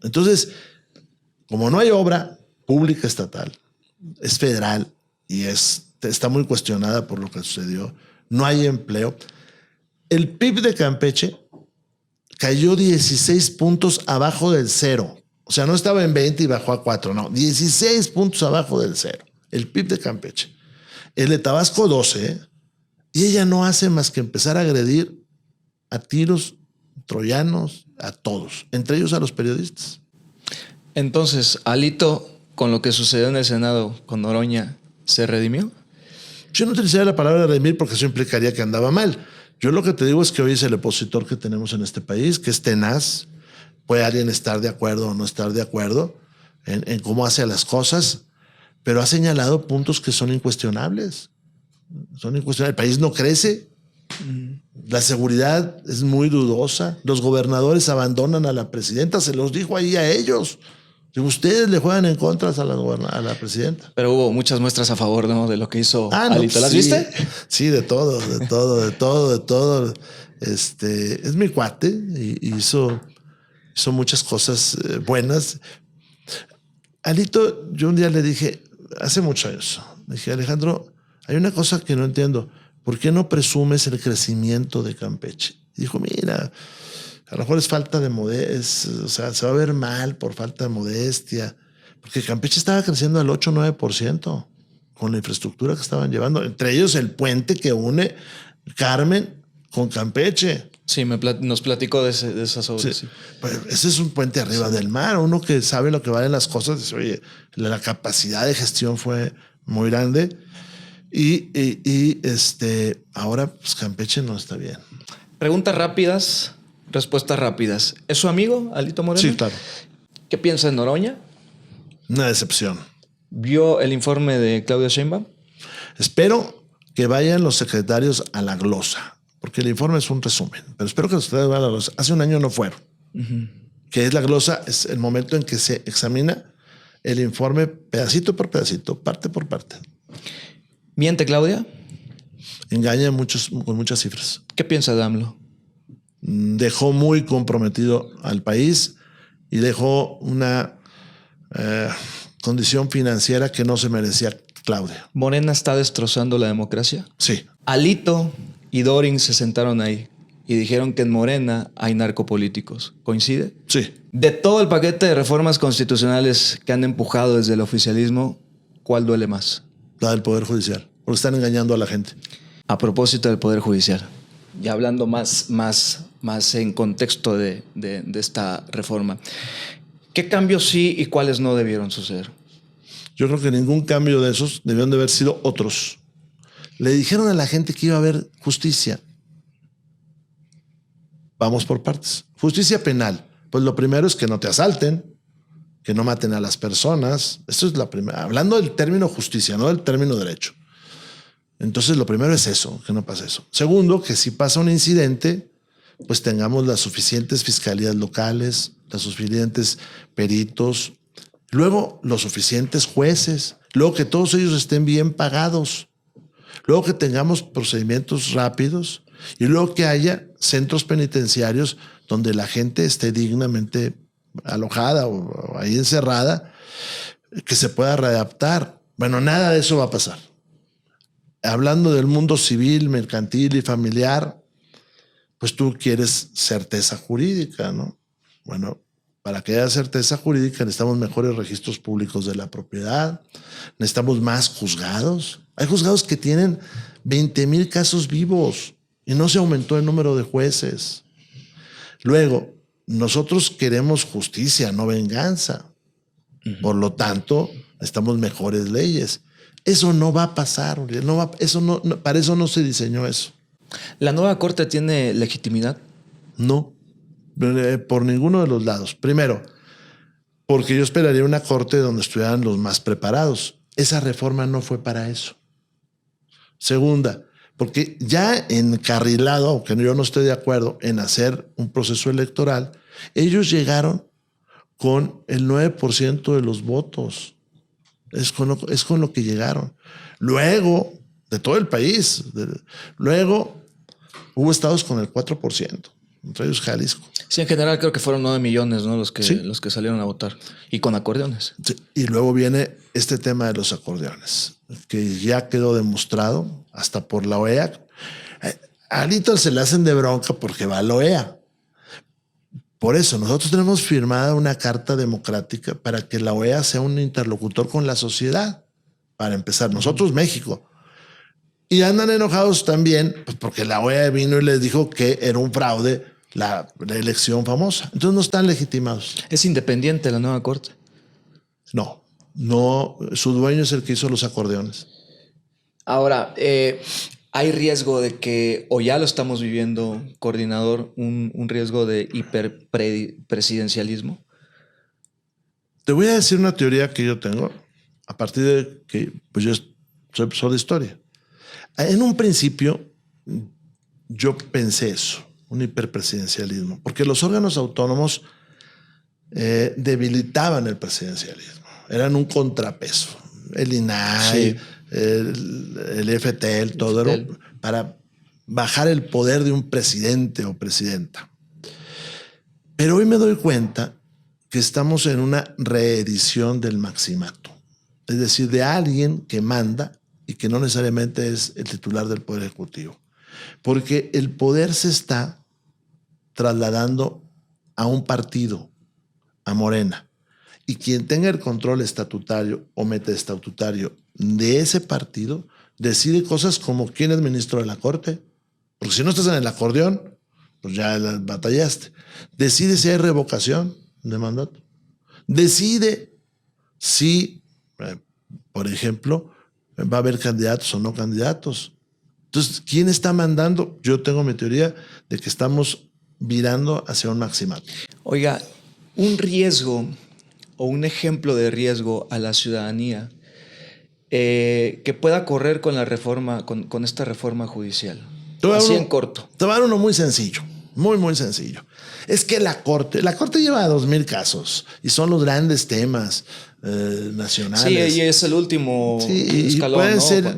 Entonces, como no hay obra pública estatal, es federal y está muy cuestionada por lo que sucedió, no hay empleo. El PIB de Campeche cayó 16 puntos abajo del cero. O sea, no estaba en 20 y bajó a 4, no, 16 puntos abajo del cero. El PIB de Campeche. El de Tabasco 12, ¿eh? Y ella no hace más que empezar a agredir a tiros troyanos a todos, entre ellos a los periodistas.
Entonces, Alito, con lo que sucedió en el Senado con Noroña, ¿se redimió?
Yo no utilizaría la palabra redimir porque eso implicaría que andaba mal. Yo lo que te digo es que hoy es el opositor que tenemos en este país, que es tenaz. Puede alguien estar de acuerdo o no estar de acuerdo en cómo hace las cosas, pero ha señalado puntos que son incuestionables. Son incuestionables. El país no crece. La seguridad es muy dudosa. Los gobernadores abandonan a la presidenta. Se los dijo ahí a ellos. Ustedes le juegan en contra a la presidenta.
Pero hubo muchas muestras a favor, ¿no?, de lo que hizo Alito. ¿Las viste?
Sí, de todo. Es mi cuate y hizo muchas cosas buenas. Alito, yo un día le dije, hace muchos años, le dije, Alejandro, hay una cosa que no entiendo. ¿Por qué no presumes el crecimiento de Campeche? Y dijo, mira, a lo mejor es falta de modestia, o sea, se va a ver mal por falta de modestia, porque Campeche estaba creciendo al 8-9% con la infraestructura que estaban llevando, entre ellos el puente que une Carmen con Campeche.
Sí, nos platicó de esas obras. Sí.
Pues ese es un puente arriba del mar. Uno que sabe lo que valen las cosas dice, oye, la capacidad de gestión fue muy grande y ahora pues Campeche no está bien.
Preguntas rápidas, respuestas rápidas. ¿Es su amigo, Alito Moreno?
Sí, claro.
¿Qué piensa de Noroña?
Una decepción. ¿Vio
el informe de Claudia Sheinbaum?
Espero que vayan los secretarios a la glosa, porque el informe es un resumen, pero espero que los secretarios vayan a la glosa. Hace un año no fueron. Que es la glosa, es el momento en que se examina el informe pedacito por pedacito, parte por parte.
¿Miente Claudia?
Engaña con muchas cifras.
¿Qué piensa de AMLO?
Dejó muy comprometido al país y dejó una condición financiera que no se merecía Claudia.
¿Morena está destrozando la democracia?
Sí.
Alito y Dorin se sentaron ahí y dijeron que en Morena hay narcopolíticos. ¿Coincide?
Sí.
De todo el paquete de reformas constitucionales que han empujado desde el oficialismo, ¿cuál duele más?
La del Poder Judicial, porque están engañando a la gente.
A propósito del Poder Judicial, y hablando más en contexto de esta reforma, ¿qué cambios sí y cuáles no debieron suceder?
Yo creo que ningún cambio de esos debieron de haber sido otros. Le dijeron a la gente que iba a haber justicia. Vamos por partes. Justicia penal. Pues lo primero es que no te asalten, que no maten a las personas. Esto es la primera. Hablando del término justicia, no del término derecho. Entonces lo primero es eso, que no pase eso. Segundo, que si pasa un incidente, pues tengamos las suficientes fiscalías locales, los suficientes peritos, luego los suficientes jueces, luego que todos ellos estén bien pagados, luego que tengamos procedimientos rápidos y luego que haya centros penitenciarios donde la gente esté dignamente alojada o ahí encerrada, que se pueda readaptar. Bueno, nada de eso va a pasar. Hablando del mundo civil, mercantil y familiar, pues tú quieres certeza jurídica, ¿no? Bueno, para que haya certeza jurídica necesitamos mejores registros públicos de la propiedad, necesitamos más juzgados. Hay juzgados que tienen 20,000 casos vivos y no se aumentó el número de jueces. Luego, nosotros queremos justicia, no venganza. Por lo tanto, necesitamos mejores leyes. Eso no va a pasar, para eso no se diseñó eso.
¿La nueva corte tiene legitimidad?
No, por ninguno de los lados. Primero, porque yo esperaría una corte donde estuvieran los más preparados. Esa reforma no fue para eso. Segunda, porque ya encarrilado, aunque yo no estoy de acuerdo en hacer un proceso electoral, ellos llegaron con el 9% de los votos. Es con lo que llegaron. Luego, de todo el país, luego hubo estados con el 4%, entre ellos Jalisco.
Sí, en general creo que fueron 9 millones, ¿no? Los que salieron a votar. Y con acordeones.
Sí, y luego viene este tema de los acordeones, que ya quedó demostrado hasta por la OEA. A Little se le hacen de bronca porque va a la OEA. Por eso nosotros tenemos firmada una carta democrática para que la OEA sea un interlocutor con la sociedad. Para empezar, nosotros México. Y andan enojados también pues porque la OEA vino y les dijo que era un fraude la elección famosa. Entonces no están legitimados.
¿Es independiente la nueva corte?
No, su dueño es el que hizo los acordeones.
Ahora, ¿hay riesgo de que, o ya lo estamos viviendo, coordinador, un riesgo de hiperpresidencialismo?
Te voy a decir una teoría que yo tengo a partir de que pues yo soy profesor de historia. En un principio yo pensé eso, un hiperpresidencialismo, porque los órganos autónomos debilitaban el presidencialismo, eran un contrapeso. El INAI, sí, el FTL, todo era para bajar el poder de un presidente o presidenta. Pero hoy me doy cuenta que estamos en una reedición del maximato, es decir, de alguien que manda y que no necesariamente es el titular del Poder Ejecutivo. Porque el poder se está trasladando a un partido, a Morena. Y quien tenga el control estatutario o metaestatutario de ese partido decide cosas como quién es ministro de la Corte. Porque si no estás en el acordeón, pues ya batallaste. Decide si hay revocación de mandato. Decide si, por ejemplo, va a haber candidatos o no candidatos. Entonces, ¿quién está mandando? Yo tengo mi teoría de que estamos virando hacia un maximato.
Oiga, un riesgo o un ejemplo de riesgo a la ciudadanía que pueda correr con la reforma, con esta reforma judicial. Así en corto.
Te voy a dar uno muy sencillo, muy sencillo. Es que la Corte lleva 2,000 casos y son los grandes temas nacionales.
Sí, y es el último escalón.
Y pueden ser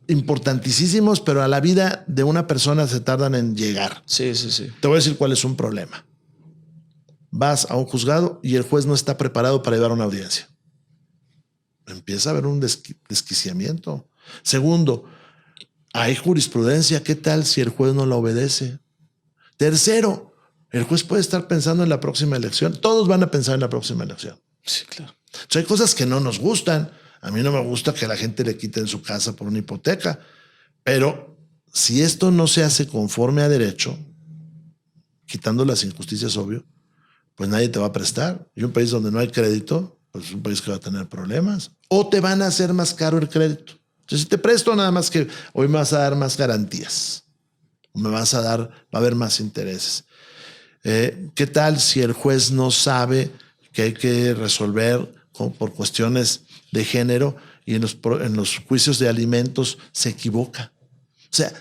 importantísimos, pero a la vida de una persona se tardan en llegar.
Sí.
Te voy a decir cuál es un problema. Vas a un juzgado y el juez no está preparado para llevar una audiencia. Empieza a haber un desquiciamiento. Segundo, hay jurisprudencia. ¿Qué tal si el juez no la obedece? Tercero, el juez puede estar pensando en la próxima elección. Todos van a pensar en la próxima elección.
Sí, claro.
Entonces, hay cosas que no nos gustan. A mí no me gusta que la gente le quiten su casa por una hipoteca. Pero si esto no se hace conforme a derecho, quitando las injusticias, obvio, pues nadie te va a prestar. Y un país donde no hay crédito, pues es un país que va a tener problemas. O te van a hacer más caro el crédito. Entonces, si te presto, nada más que hoy me vas a dar más garantías. Va a haber más intereses. ¿Qué tal si el juez no sabe que hay que resolver por cuestiones de género y en los juicios de alimentos se equivoca? O sea,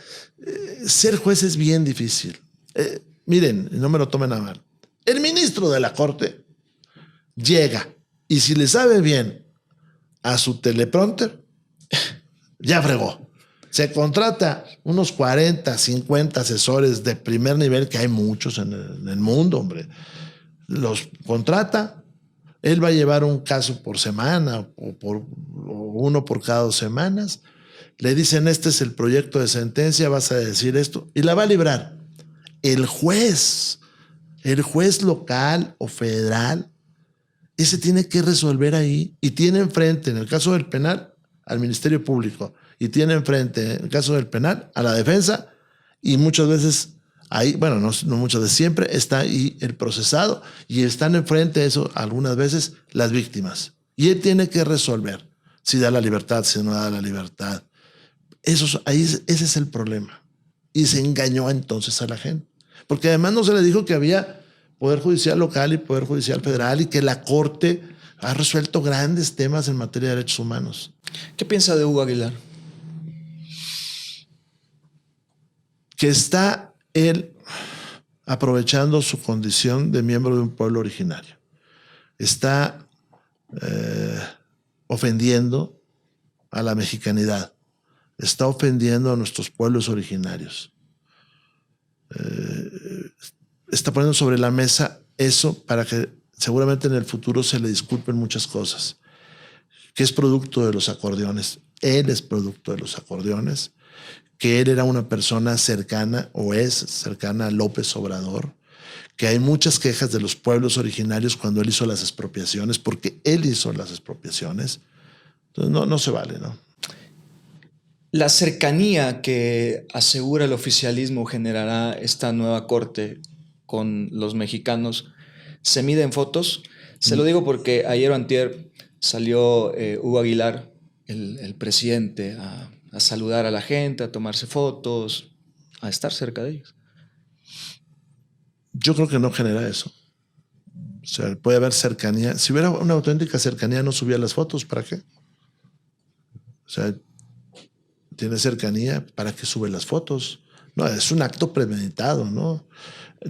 ser juez es bien difícil. Miren, no me lo tomen a mal. El ministro de la Corte llega y si le sabe bien a su teleprompter, ya fregó. Se contrata unos 40, 50 asesores de primer nivel, que hay muchos en el mundo, hombre. Los contrata, él va a llevar un caso por semana o uno por cada 2 semanas. Le dicen, este es el proyecto de sentencia, vas a decir esto, y la va a librar. El juez local o federal, ese tiene que resolver ahí y tiene enfrente, en el caso del penal, al Ministerio Público y tiene enfrente, en el caso del penal, a la defensa y muchas veces ahí, bueno, no muchas veces, siempre está ahí el procesado y están enfrente de eso algunas veces las víctimas. Y él tiene que resolver si da la libertad, si no da la libertad. Ese es el problema. Y se engañó entonces a la gente. Porque además no se le dijo que había Poder Judicial local y Poder Judicial federal y que la Corte ha resuelto grandes temas en materia de derechos humanos.
¿Qué piensa de Hugo Aguilar?
Que está él aprovechando su condición de miembro de un pueblo originario. Está ofendiendo a la mexicanidad. Está ofendiendo a nuestros pueblos originarios. Está poniendo sobre la mesa eso para que seguramente en el futuro se le disculpen muchas cosas. Que es producto de los acordeones. Él es producto de los acordeones. Que él era una persona cercana o es cercana a López Obrador. Que hay muchas quejas de los pueblos originarios cuando él hizo las expropiaciones, porque él hizo las expropiaciones. Entonces no se vale, ¿no?
La cercanía que asegura el oficialismo generará esta nueva corte con los mexicanos, ¿se mide en fotos? Se lo digo porque ayer o antier salió Hugo Aguilar, el presidente, a saludar a la gente, a tomarse fotos, a estar cerca de ellos.
Yo creo que no genera eso. O sea, puede haber cercanía. Si hubiera una auténtica cercanía, no subía las fotos. ¿Para qué? O sea, tiene cercanía, ¿para qué sube las fotos? No, es un acto premeditado, ¿no?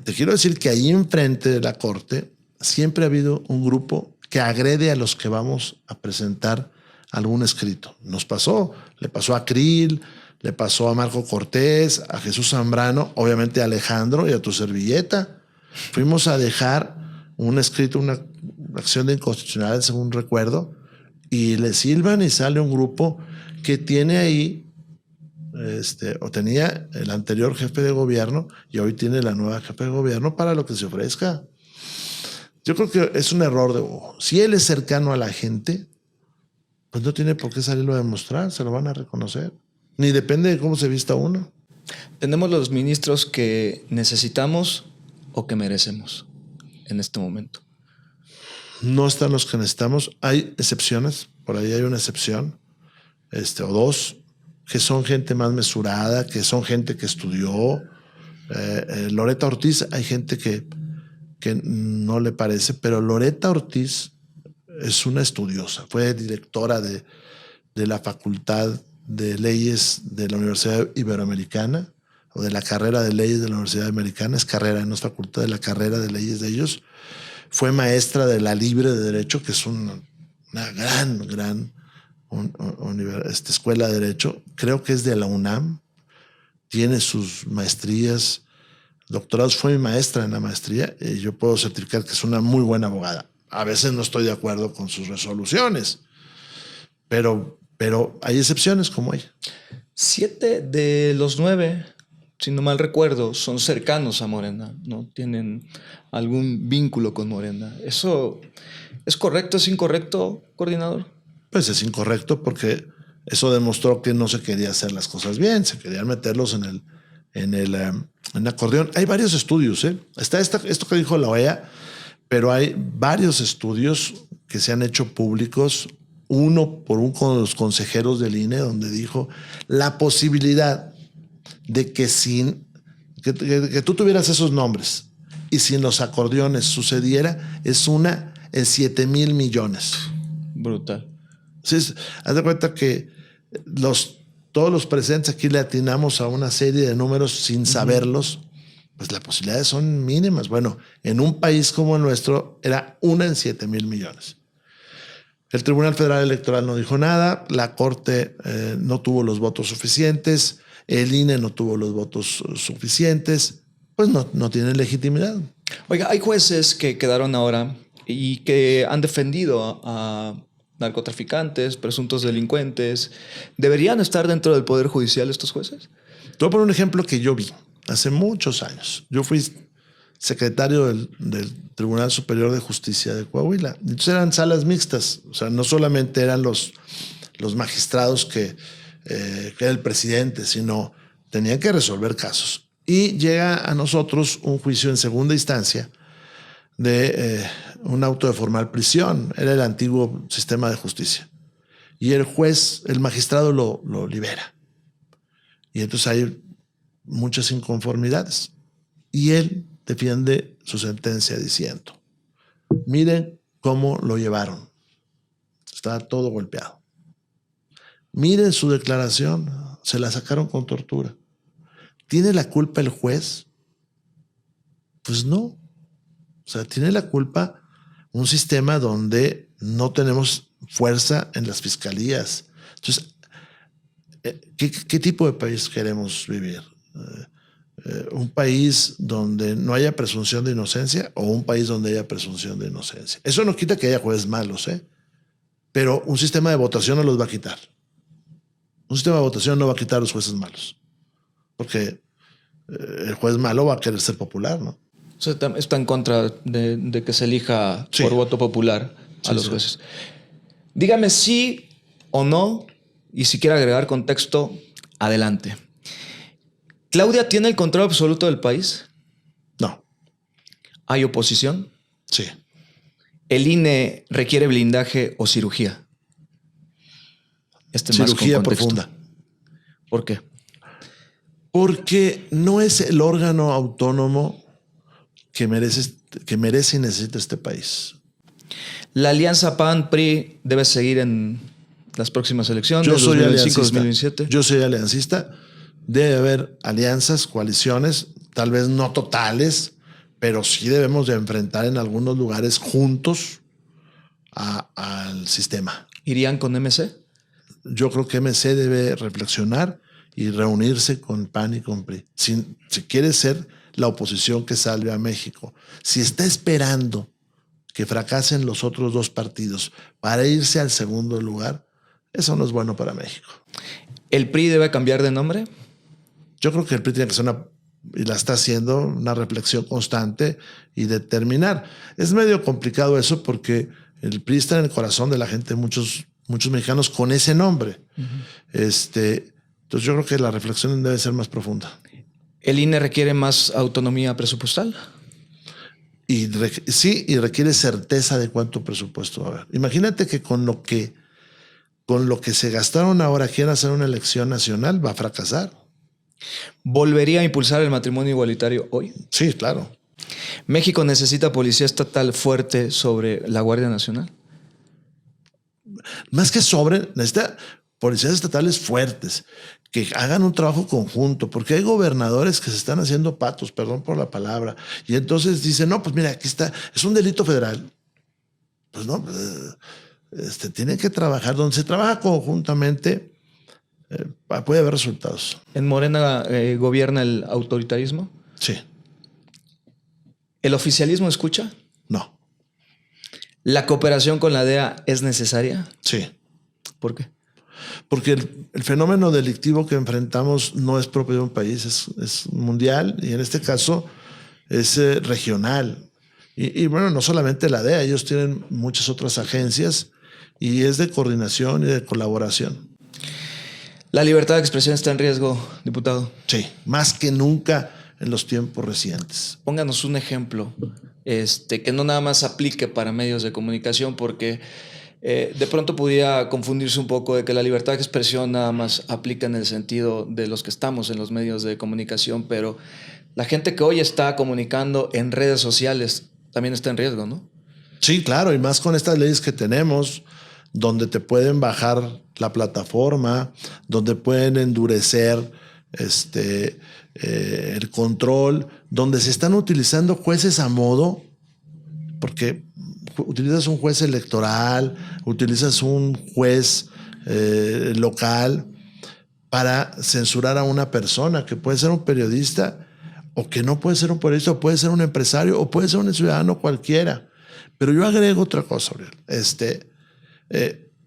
Te quiero decir que ahí enfrente de la Corte siempre ha habido un grupo que agrede a los que vamos a presentar algún escrito. Nos pasó, le pasó a Krill, le pasó a Marco Cortés, a Jesús Zambrano, obviamente a Alejandro y a tu servilleta. Fuimos a dejar un escrito, una acción de inconstitucionalidad, según recuerdo, y le silban y sale un grupo que tiene ahí, o tenía el anterior jefe de gobierno y hoy tiene la nueva jefe de gobierno para lo que se ofrezca. Yo creo que es un error de Hugo. Si él es cercano a la gente, pues no tiene por qué salirlo a demostrar, se lo van a reconocer. Ni depende de cómo se vista uno.
¿Tenemos los ministros que necesitamos o que merecemos en este momento?
No están los que necesitamos. Hay excepciones, por ahí hay una excepción, o dos, que son gente más mesurada, que son gente que estudió. Loretta Ortiz, hay gente que no le parece, pero Loretta Ortiz es una estudiosa. Fue directora de la Facultad de Leyes de la Universidad Iberoamericana o de la carrera de Leyes de la Universidad Americana. Es carrera, no es facultad, de la carrera de Leyes de ellos. Fue maestra de la Libre de Derecho, que es una gran escuela de Derecho. Creo que es de la UNAM. Tiene sus maestrías, doctorados. Fue mi maestra en la maestría y yo puedo certificar que es una muy buena abogada. A veces no estoy de acuerdo con sus resoluciones, pero hay excepciones como ella. 7
de los 9, si no mal recuerdo, son cercanos a Morena, ¿no? Tienen algún vínculo con Morena. ¿Eso es correcto, es incorrecto, coordinador?
Pues es incorrecto porque eso demostró que no se quería hacer las cosas bien, se querían meterlos en el acordeón. Hay varios estudios, ¿eh? Está esto que dijo la OEA, pero hay varios estudios que se han hecho públicos, uno por con los consejeros del INE, donde dijo la posibilidad de que que tú tuvieras esos nombres y sin los acordeones sucediera, es una en 7,000 millones.
Brutal.
Entonces, haz de cuenta que todos los presentes aquí le atinamos a una serie de números sin saberlos, pues las posibilidades son mínimas. Bueno, en un país como el nuestro era una en 7,000 millones. El Tribunal Federal Electoral no dijo nada, la Corte no tuvo los votos suficientes, el INE no tuvo los votos suficientes, pues no tienen legitimidad.
Oiga, hay jueces que quedaron ahora y que han defendido a narcotraficantes, presuntos delincuentes. ¿Deberían estar dentro del Poder Judicial estos jueces?
Te voy a poner un ejemplo que yo vi. hace muchos años. Yo fui secretario del Tribunal Superior de Justicia de Coahuila. Entonces eran salas mixtas. O sea, no solamente eran los magistrados que era el presidente, sino tenían que resolver casos. Y llega a nosotros un juicio en segunda instancia de un auto de formal prisión. Era el antiguo sistema de justicia. Y el juez, el magistrado lo libera. Y entonces hay muchas inconformidades. Y él defiende su sentencia diciendo: miren cómo lo llevaron. Está todo golpeado. Miren su declaración. Se la sacaron con tortura. ¿Tiene la culpa el juez? Pues no. O sea, tiene la culpa un sistema donde no tenemos fuerza en las fiscalías. Entonces, ¿qué tipo de país queremos vivir? ¿Un país donde no haya presunción de inocencia o un país donde haya presunción de inocencia? Eso no quita que haya jueces malos, pero un sistema de votación no los va a quitar. Un sistema de votación no va a quitar a los jueces malos, porque el juez malo va a querer ser popular, ¿no?
O sea, está en contra de que se elija por voto popular a los jueces. Dígame sí o no, y si quiere agregar contexto, adelante. ¿Claudia tiene el control absoluto del país?
No.
¿Hay oposición?
Sí.
¿El INE requiere blindaje o cirugía?
Cirugía profunda.
¿Por qué?
Porque no es el órgano autónomo que merece y necesita este país.
¿La alianza PAN-PRI debe seguir en las próximas elecciones?
Yo soy
2025-2027.
Yo soy aliancista. Debe haber alianzas, coaliciones, tal vez no totales, pero sí debemos de enfrentar en algunos lugares juntos al sistema.
¿Irían con MC?
Yo creo que MC debe reflexionar y reunirse con PAN y con PRI. Si quiere ser la oposición que salve a México, si está esperando que fracasen los otros dos partidos para irse al segundo lugar, eso no es bueno para México.
¿El PRI debe cambiar de nombre?
Yo creo que el PRI tiene que ser y la está haciendo, una reflexión constante y determinar. Es medio complicado eso porque el PRI está en el corazón de la gente, muchos mexicanos con ese nombre. Entonces yo creo que la reflexión debe ser más profunda.
¿El INE requiere más autonomía presupuestal?
Sí, y requiere certeza de cuánto presupuesto va a haber. Imagínate que con lo que se gastaron ahora quieren hacer una elección nacional, va a fracasar.
¿Volvería a impulsar el matrimonio igualitario hoy?
Sí, claro.
¿México necesita policía estatal fuerte sobre la Guardia Nacional?
Más que necesita policías estatales fuertes, que hagan un trabajo conjunto, porque hay gobernadores que se están haciendo patos, perdón por la palabra, y entonces dicen, no, pues mira, aquí está, es un delito federal. Pues no, tienen que trabajar, donde se trabaja conjuntamente, puede haber resultados.
¿En Morena gobierna el autoritarismo?
Sí.
¿El oficialismo escucha?
No.
¿La cooperación con la DEA es necesaria?
Sí.
¿Por qué?
Porque el fenómeno delictivo que enfrentamos no es propio de un país, es mundial y en este caso es regional. Y bueno, no solamente la DEA, ellos tienen muchas otras agencias y es de coordinación y de colaboración.
¿La libertad de expresión está en riesgo, diputado?
Sí, más que nunca en los tiempos recientes.
Pónganos un ejemplo que no nada más aplique para medios de comunicación, porque de pronto podría confundirse un poco de que la libertad de expresión nada más aplica en el sentido de los que estamos en los medios de comunicación, pero la gente que hoy está comunicando en redes sociales también está en riesgo, ¿no?
Sí, claro, y más con estas leyes que tenemos, donde te pueden bajar la plataforma, donde pueden endurecer el control, donde se están utilizando jueces a modo, porque utilizas un juez electoral, utilizas un juez local para censurar a una persona que puede ser un periodista o que no puede ser un periodista, o puede ser un empresario o puede ser un ciudadano cualquiera. Pero yo agrego otra cosa, Aurel.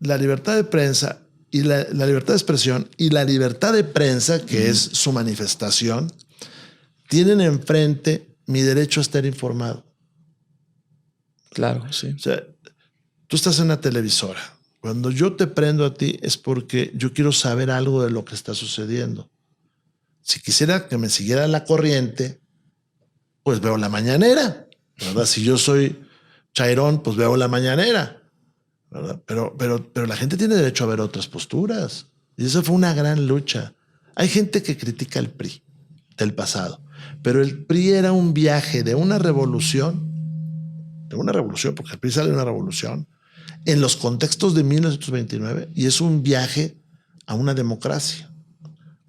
La libertad de prensa y la libertad de expresión y la libertad de prensa, que es su manifestación, tienen enfrente mi derecho a estar informado.
Claro, sí.
O sea, tú estás en una televisora. Cuando yo te prendo a ti es porque yo quiero saber algo de lo que está sucediendo. Si quisiera que me siguiera la corriente, pues veo la mañanera, ¿verdad? Si yo soy chairón, pues veo la mañanera, ¿verdad? Pero la gente tiene derecho a ver otras posturas. Y eso fue una gran lucha. Hay gente que critica el PRI del pasado, pero el PRI era un viaje de una revolución, porque el PRI sale de una revolución, en los contextos de 1929, y es un viaje a una democracia.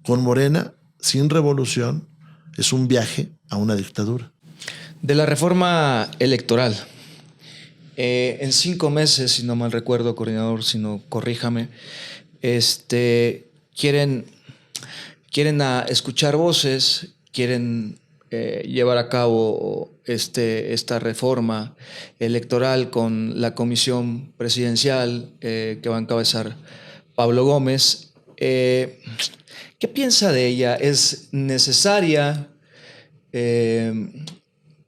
Con Morena, sin revolución, es un viaje a una dictadura.
De la reforma electoral, en 5 meses, si no mal recuerdo, coordinador, si no, corríjame, quieren escuchar voces, quieren llevar a cabo esta reforma electoral con la comisión presidencial que va a encabezar Pablo Gómez. ¿Qué piensa de ella? ¿Es necesaria?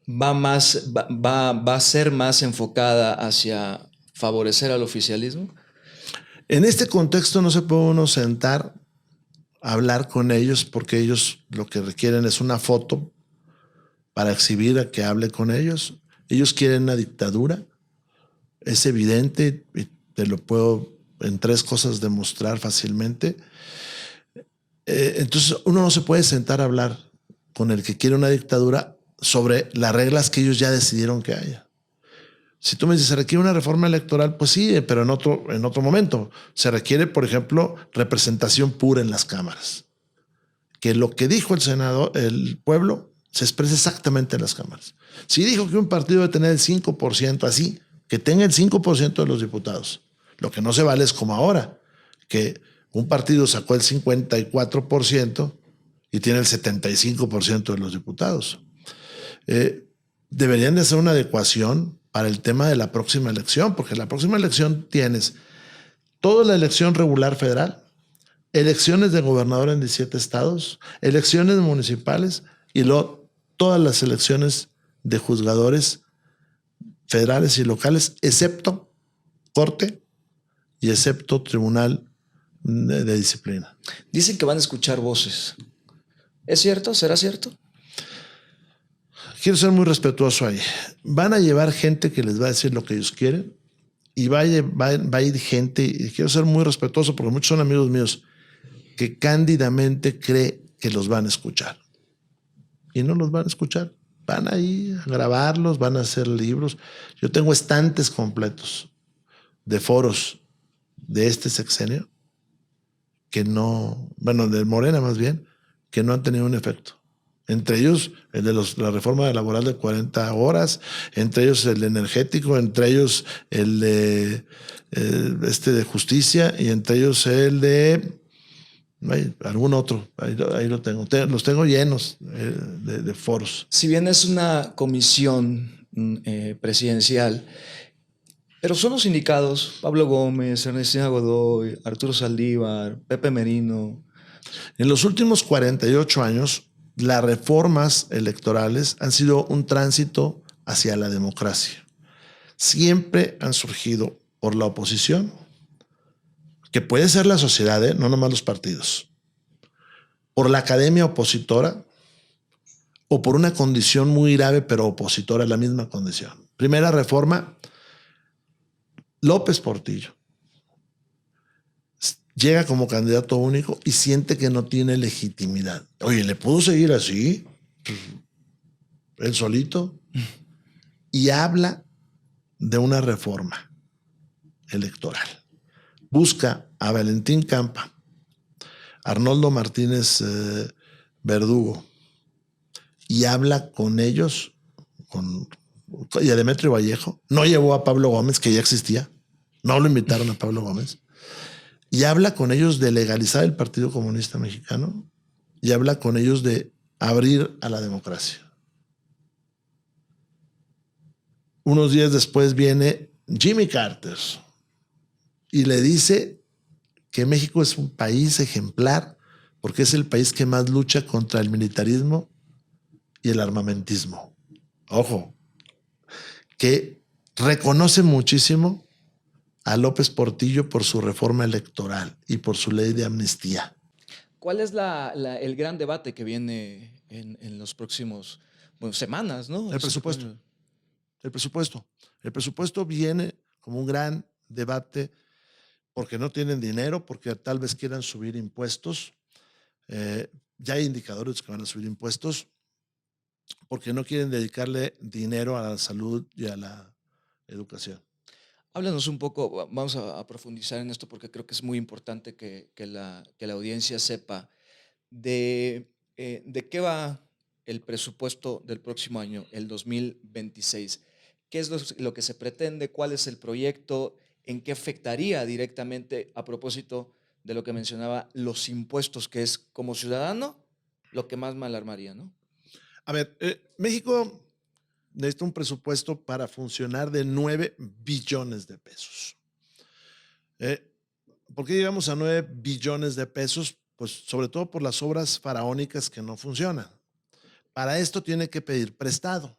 ¿Va a ser más enfocada hacia favorecer al oficialismo?
En este contexto no se puede uno sentar a hablar con ellos porque ellos lo que requieren es una foto para exhibir a que hable con ellos. Ellos quieren una dictadura. Es evidente y te lo puedo en 3 cosas demostrar fácilmente. Entonces uno no se puede sentar a hablar con el que quiere una dictadura sobre las reglas que ellos ya decidieron que haya. Si tú me dices, ¿se requiere una reforma electoral? Pues sí, pero en otro momento. Se requiere, por ejemplo, representación pura en las cámaras. Que lo que dijo el Senado, el pueblo, se exprese exactamente en las cámaras. Si dijo que un partido debe tener el 5%, así, que tenga el 5% de los diputados. Lo que no se vale es como ahora, que un partido sacó el 54% y tiene el 75% de los diputados. Deberían de hacer una adecuación para el tema de la próxima elección, porque la próxima elección tienes toda la elección regular federal, elecciones de gobernador en 17 estados, elecciones municipales y luego todas las elecciones de juzgadores federales y locales, excepto Corte y excepto Tribunal de Disciplina.
Dicen que van a escuchar voces. ¿Es cierto? ¿Será cierto?
Quiero ser muy respetuoso ahí. Van a llevar gente que les va a decir lo que ellos quieren y va a ir gente, y quiero ser muy respetuoso porque muchos son amigos míos, que cándidamente cree que los van a escuchar. Y no los van a escuchar. Van a ir a grabarlos, van a hacer libros. Yo tengo estantes completos de foros de este sexenio que no, bueno, de Morena más bien, que no han tenido un efecto. Entre ellos el de la reforma laboral de 40 horas, entre ellos el energético, entre ellos el de de justicia y entre ellos el de algún otro. Ahí lo tengo. Los tengo llenos de foros.
Si bien es una comisión presidencial, pero son los indicados Pablo Gómez, Ernestina Godoy, Arturo Saldívar, Pepe Merino.
En los últimos 48 años, las reformas electorales han sido un tránsito hacia la democracia. Siempre han surgido por la oposición, que puede ser la sociedad, no nomás los partidos, por la academia opositora o por una condición muy grave pero opositora a la misma condición. Primera reforma, López Portillo llega como candidato único y siente que no tiene legitimidad. Oye, ¿le pudo seguir así? Él solito. Y habla de una reforma electoral. Busca a Valentín Campa, Arnoldo Martínez Verdugo, y habla con ellos, y a Demetrio Vallejo. No llevó a Pablo Gómez, que ya existía. No lo invitaron a Pablo Gómez. Y habla con ellos de legalizar el Partido Comunista Mexicano y habla con ellos de abrir a la democracia. Unos días después viene Jimmy Carter y le dice que México es un país ejemplar porque es el país que más lucha contra el militarismo y el armamentismo. Ojo, que reconoce muchísimo a López Portillo por su reforma electoral y por su ley de amnistía.
¿Cuál es el gran debate que viene en los próximos semanas, ¿no?
El presupuesto. El presupuesto. El presupuesto viene como un gran debate porque no tienen dinero, porque tal vez quieran subir impuestos. Ya hay indicadores que van a subir impuestos porque no quieren dedicarle dinero a la salud y a la educación.
Háblanos un poco, vamos a profundizar en esto porque creo que es muy importante que la audiencia sepa de qué va el presupuesto del próximo año, el 2026. ¿Qué es lo que se pretende? ¿Cuál es el proyecto? ¿En qué afectaría directamente, a propósito de lo que mencionaba, los impuestos, que es como ciudadano lo que más me alarmaría, ¿no?
A ver, México necesita un presupuesto para funcionar de 9 billones de pesos. ¿Por qué llegamos a 9 billones de pesos? Pues sobre todo por las obras faraónicas que no funcionan. Para esto tiene que pedir prestado.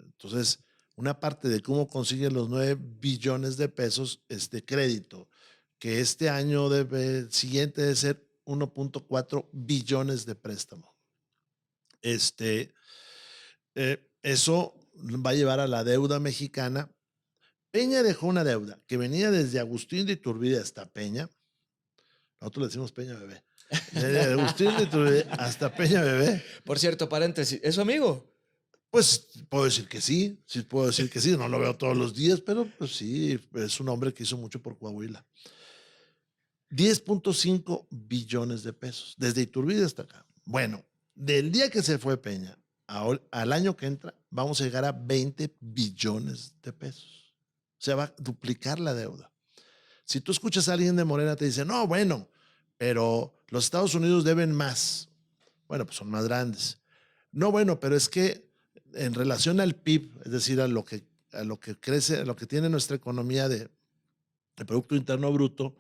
Entonces, una parte de cómo consigue los 9 billones de pesos es de crédito, que este año siguiente debe ser 1.4 billones de préstamo. Eso va a llevar a la deuda mexicana. Peña dejó una deuda que venía desde Agustín de Iturbide hasta Peña. Nosotros le decimos Peña Bebé. Desde Agustín de Iturbide hasta Peña Bebé.
Por cierto, paréntesis, ¿es su amigo?
Pues puedo decir que sí, puedo decir que sí. No lo veo todos los días, pero pues sí, es un hombre que hizo mucho por Coahuila. 10.5 billones de pesos, desde Iturbide hasta acá. Bueno, del día que se fue Peña al año que entra, vamos a llegar a 20 billones de pesos. Se va a duplicar la deuda. Si tú escuchas a alguien de Morena, te dice, no, bueno, pero los Estados Unidos deben más. Bueno, pues son más grandes. No, bueno, pero es que en relación al PIB, es decir, a lo que crece, a lo que tiene nuestra economía de Producto Interno Bruto,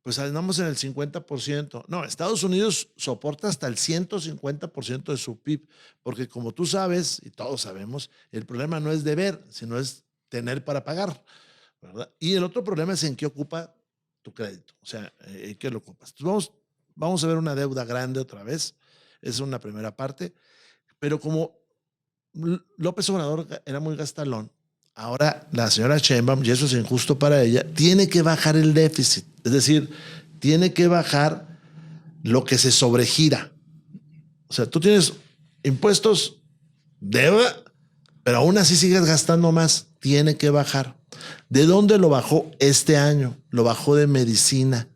pues andamos en el 50%. No, Estados Unidos soporta hasta el 150% de su PIB, porque como tú sabes, y todos sabemos, el problema no es deber, sino es tener para pagar, ¿verdad? Y el otro problema es en qué ocupa tu crédito, o sea, en qué lo ocupas. Entonces vamos a ver una deuda grande otra vez, esa es una primera parte, pero como López Obrador era muy gastalón, ahora la señora Sheinbaum, y eso es injusto para ella, tiene que bajar el déficit. Es decir, tiene que bajar lo que se sobregira. O sea, tú tienes impuestos, deuda, pero aún así sigues gastando más. Tiene que bajar. ¿De dónde lo bajó este año? Lo bajó de medicina,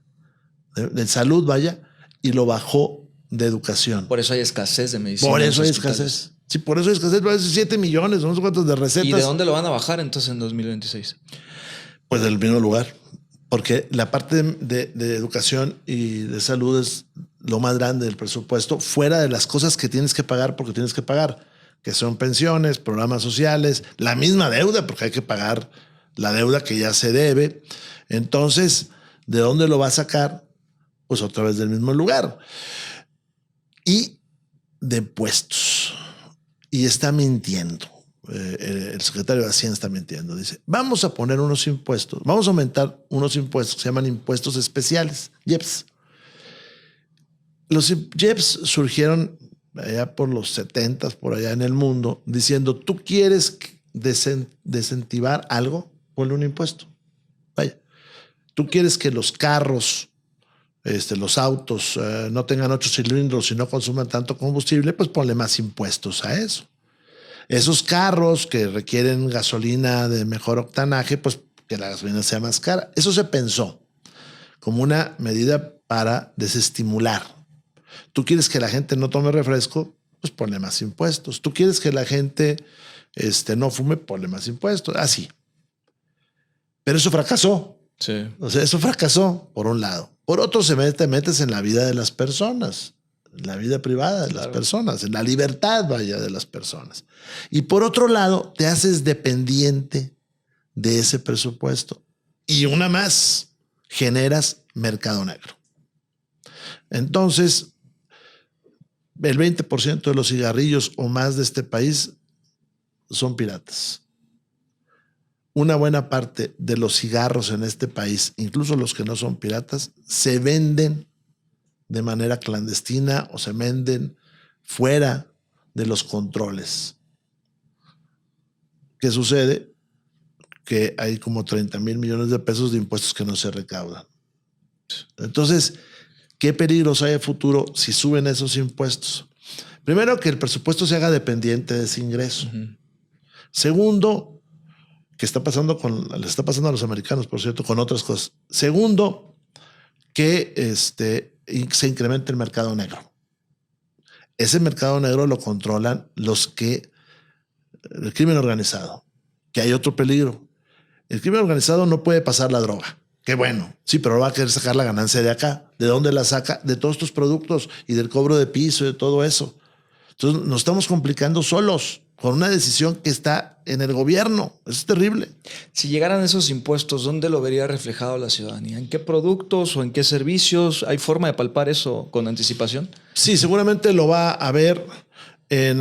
de salud, vaya, y lo bajó de educación.
Por eso hay escasez de medicina.
Por eso hay escasez. Sí, por eso hay escasez. Va a ser 7 millones, no sé cuántos de recetas.
¿Y de dónde lo van a bajar entonces en 2026?
Pues del mismo lugar. Porque la parte de educación y de salud es lo más grande del presupuesto, fuera de las cosas que tienes que pagar porque tienes que pagar, que son pensiones, programas sociales, la misma deuda, porque hay que pagar la deuda que ya se debe. Entonces, ¿de dónde lo va a sacar? Pues otra vez del mismo lugar. Y de impuestos. Y está mintiendo. El secretario de Hacienda está mintiendo. Dice, vamos a poner unos impuestos, vamos a aumentar unos impuestos que se llaman impuestos especiales, IEPS. Los IEPS surgieron allá por los 70s, por allá en el mundo, diciendo, tú quieres desincentivar algo, ponle un impuesto. Vaya, tú quieres que los carros, los autos no tengan 8 cilindros y no consuman tanto combustible, pues ponle más impuestos a eso. Esos carros que requieren gasolina de mejor octanaje, pues que la gasolina sea más cara. Eso se pensó como una medida para desestimular. Tú quieres que la gente no tome refresco, pues ponle más impuestos. Tú quieres que la gente no fume, ponle más impuestos. Así. Pero eso fracasó.
Sí.
O sea, eso fracasó, por un lado. Por otro, te metes en la vida de las personas, en la vida privada de las personas, en la libertad, vaya, de las personas. Y por otro lado, te haces dependiente de ese presupuesto. Y una más, generas mercado negro. Entonces, el 20% de los cigarrillos o más de este país son piratas. Una buena parte de los cigarros en este país, incluso los que no son piratas, se venden de manera clandestina o se venden fuera de los controles. ¿Qué sucede? Que hay como 30,000 millones de pesos de impuestos que no se recaudan. Entonces, ¿qué peligros hay a futuro si suben esos impuestos? Primero, que el presupuesto se haga dependiente de ese ingreso. Segundo, que le está pasando a los americanos, por cierto, con otras cosas. Segundo, que se incremente el mercado negro. Ese mercado negro lo controlan el crimen organizado, que hay otro peligro. El crimen organizado no puede pasar la droga. Qué bueno, sí, pero va a querer sacar la ganancia de acá. ¿De dónde la saca? De todos estos productos y del cobro de piso y de todo eso. Entonces nos estamos complicando solos con una decisión que está en el gobierno. Eso es terrible.
Si llegaran esos impuestos, ¿dónde lo vería reflejado la ciudadanía? ¿En qué productos o en qué servicios? ¿Hay forma de palpar eso con anticipación?
Sí, seguramente lo va a ver en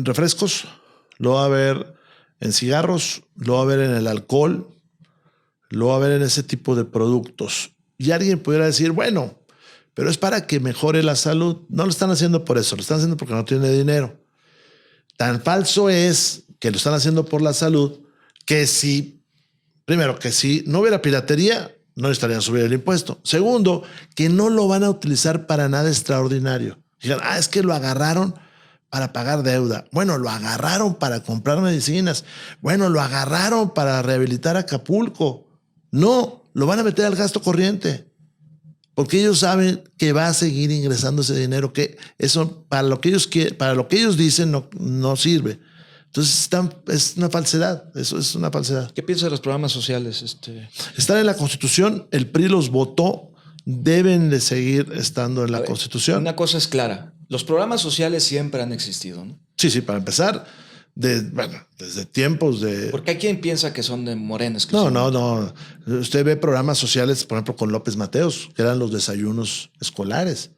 refrescos, lo va a ver en cigarros, lo va a ver en el alcohol, lo va a ver en ese tipo de productos. Y alguien pudiera decir, bueno, pero es para que mejore la salud. No lo están haciendo por eso, lo están haciendo porque no tiene dinero. Tan falso es que lo están haciendo por la salud que primero, que si no hubiera piratería, no estarían subir el impuesto. Segundo, que no lo van a utilizar para nada extraordinario. Digan, es que lo agarraron para pagar deuda. Bueno, lo agarraron para comprar medicinas. Bueno, lo agarraron para rehabilitar Acapulco. No, lo van a meter al gasto corriente. Porque ellos saben que va a seguir ingresando ese dinero, que eso para lo que ellos dicen no sirve. Entonces es una falsedad, eso es una falsedad.
¿Qué piensas de los programas sociales?
Están en la Constitución, el PRI los votó, deben de seguir estando en la Constitución.
Una cosa es clara, los programas sociales siempre han existido, ¿no?
Sí, para empezar, desde tiempos de...
Porque hay quien piensa que son de Morena.
No. Usted ve programas sociales, por ejemplo, con López Mateos, que eran los desayunos escolares.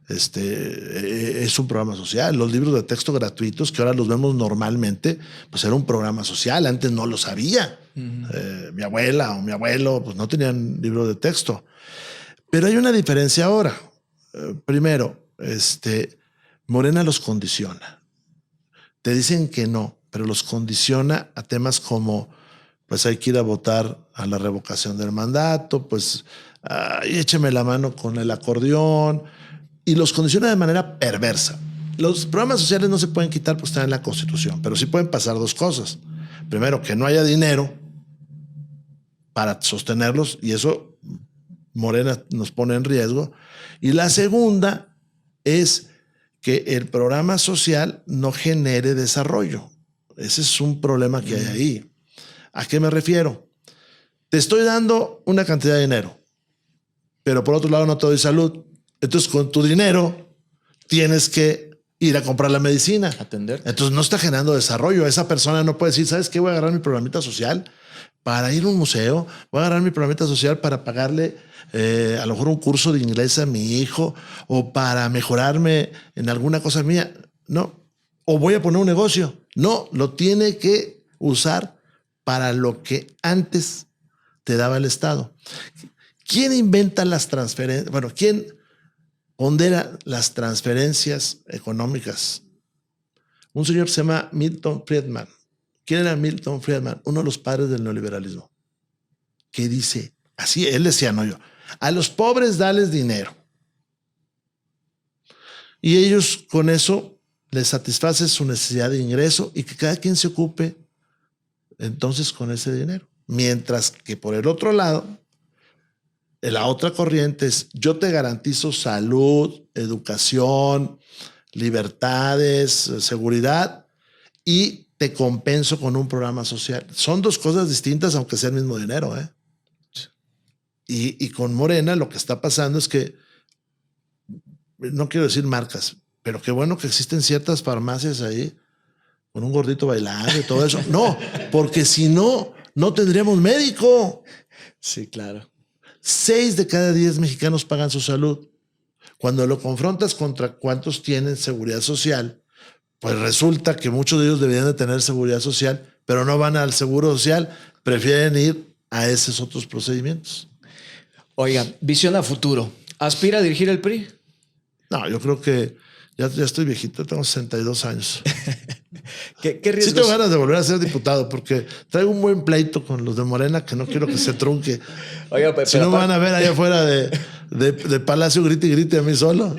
Es un programa social. Los libros de texto gratuitos, que ahora los vemos normalmente, pues era un programa social. Antes no lo sabía. Mi abuela o mi abuelo pues no tenían libro de texto. Pero hay una diferencia ahora. Primero, Morena los condiciona. Te dicen que no, pero los condiciona a temas como, pues hay que ir a votar a la revocación del mandato, pues écheme la mano con el acordeón, y los condiciona de manera perversa. Los programas sociales no se pueden quitar porque están en la Constitución, pero sí pueden pasar dos cosas. Primero, que no haya dinero para sostenerlos, y eso Morena nos pone en riesgo. Y la segunda es que el programa social no genere desarrollo. Ese es un problema que hay ahí. ¿A qué me refiero? Te estoy dando una cantidad de dinero, pero por otro lado no te doy salud. Entonces con tu dinero tienes que ir a comprar la medicina.
Atender.
Entonces no está generando desarrollo. Esa persona no puede decir, ¿sabes qué? Voy a agarrar mi programita social para ir a un museo. Voy a agarrar mi programita social para pagarle a lo mejor un curso de inglés a mi hijo o para mejorarme en alguna cosa mía. No. O voy a poner un negocio. No, lo tiene que usar para lo que antes te daba el Estado. ¿Quién inventa las transferencias? Bueno, ¿quién pondera las transferencias económicas? Un señor que se llama Milton Friedman. ¿Quién era Milton Friedman? Uno de los padres del neoliberalismo. Que dice, así, él decía, no yo, a los pobres dales dinero. Y ellos con eso les satisface su necesidad de ingreso y que cada quien se ocupe entonces con ese dinero. Mientras que por el otro lado, la otra corriente es, yo te garantizo salud, educación, libertades, seguridad y te compenso con un programa social. Son dos cosas distintas, aunque sea el mismo dinero, ¿eh? Y con Morena lo que está pasando es que, no quiero decir marcas, pero qué bueno que existen ciertas farmacias ahí con un gordito bailando y todo eso. No, porque si no, no tendríamos médico.
Sí, claro.
6 de cada 10 mexicanos pagan su salud. Cuando lo confrontas contra cuántos tienen seguridad social, pues resulta que muchos de ellos deberían de tener seguridad social, pero no van al seguro social, prefieren ir a esos otros procedimientos.
Oiga, visión a futuro. ¿Aspira a dirigir el PRI?
No, yo creo que ya estoy viejito, tengo 62 años.
¿Qué riesgos?
Sí tengo ganas de volver a ser diputado porque traigo un buen pleito con los de Morena que no quiero que se trunque.
Oiga,
si no me van a ver allá afuera de Palacio grite y grite a mí solo.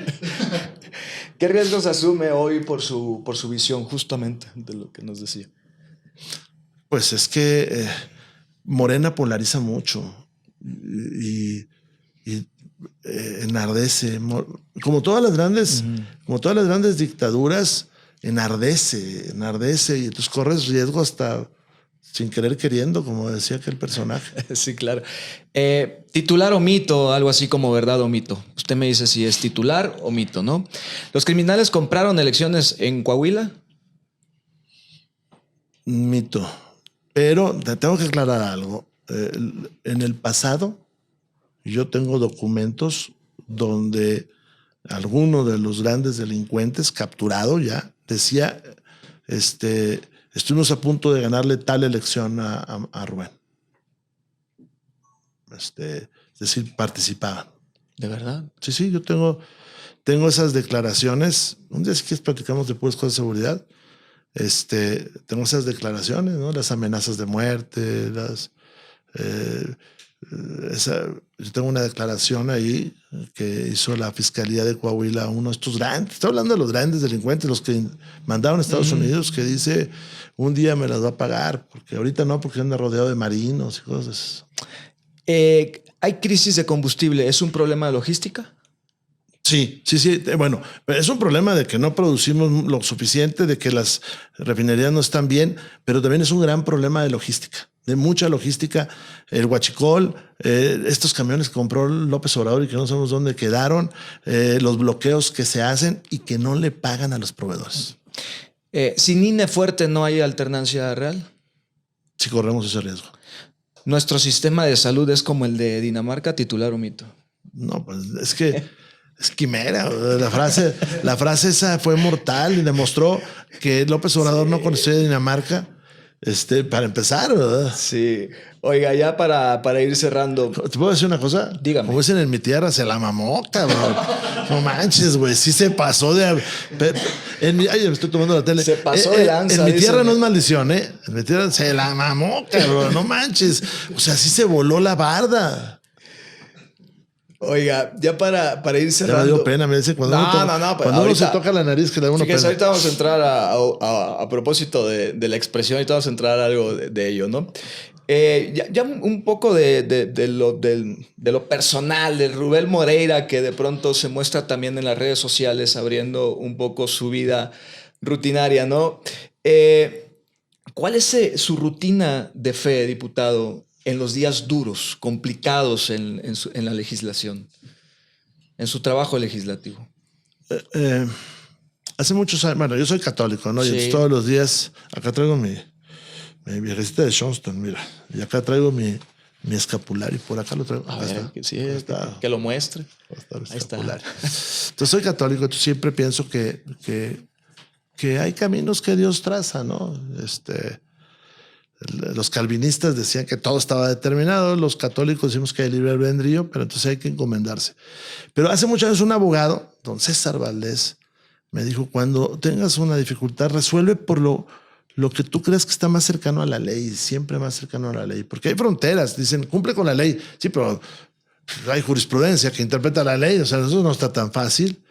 ¿Qué riesgos asume hoy por su visión justamente de lo que nos decía?
Pues es que Morena polariza mucho y enardece, como todas las grandes dictaduras, enardece y entonces corres riesgo hasta sin querer queriendo, como decía aquel personaje.
Sí, claro. Titular o mito, algo así como verdad o mito. Usted me dice si es titular o mito, ¿no? ¿Los criminales compraron elecciones en Coahuila?
Mito. Pero te tengo que aclarar algo. En el pasado, yo tengo documentos donde alguno de los grandes delincuentes capturado ya decía, estuvimos a punto de ganarle tal elección a Rubén. Es decir, participaban.
¿De verdad?
Sí, yo tengo esas declaraciones. Un día si quieres platicamos de puras cosas de seguridad. Tengo esas declaraciones, ¿no? Las amenazas de muerte, yo tengo una declaración ahí que hizo la Fiscalía de Coahuila a uno de estos grandes, estoy hablando de los grandes delincuentes, los que mandaron a Estados Unidos, que dice, un día me las va a pagar, porque ahorita no, porque anda rodeado de marinos y cosas.
¿Hay crisis de combustible? ¿Es un problema de logística?
Sí. Bueno, es un problema de que no producimos lo suficiente, de que las refinerías no están bien, pero también es un gran problema de logística, de mucha logística. El huachicol, estos camiones que compró López Obrador y que no sabemos dónde quedaron, los bloqueos que se hacen y que no le pagan a los proveedores.
¿Sin INE fuerte no hay alternancia real?
Si corremos ese riesgo.
¿Nuestro sistema de salud es como el de Dinamarca, titular o mito?
No, pues es que es quimera. La frase esa fue mortal y demostró que López Obrador no conocía Dinamarca. Para empezar, ¿verdad?
Sí. Oiga, ya para ir cerrando.
¿Te puedo decir una cosa?
Dígame.
Como dicen en mi tierra, se la mamó, cabrón. No manches, güey. Sí se pasó de... Ay, me estoy tomando la tele.
Se pasó de lanza.
En mi tierra no es maldición, ¿eh? En mi tierra se la mamó, cabrón. No manches. O sea, sí se voló la barda.
Oiga, ya para ir cerrando.
Ya me dio pena, me dice cuando uno se toca la nariz que le da una pena.
Ahorita vamos a entrar a propósito de la expresión y vamos a entrar a algo de ello, ¿no? Ya un poco de lo personal de Rubén Moreira, que de pronto se muestra también en las redes sociales abriendo un poco su vida rutinaria, ¿no? ¿Cuál es su rutina de fe, diputado, en los días duros, complicados en la legislación, en su trabajo legislativo?
Hace muchos años, bueno, yo soy católico, ¿no?
Sí.
Y entonces todos los días, acá traigo mi viejecita de Johnston, mira, y acá traigo mi escapulario, por acá lo traigo.
A ver, que lo muestre.
Ahí está. Entonces soy católico, entonces siempre pienso que hay caminos que Dios traza, ¿no? Los calvinistas decían que todo estaba determinado, los católicos decimos que hay libre albedrío, pero entonces hay que encomendarse. Pero hace muchos años un abogado, don César Valdés, me dijo, cuando tengas una dificultad, resuelve por lo que tú crees que está más cercano a la ley, siempre más cercano a la ley, porque hay fronteras, dicen, cumple con la ley, sí, pero hay jurisprudencia que interpreta la ley, o sea, eso no está tan fácil,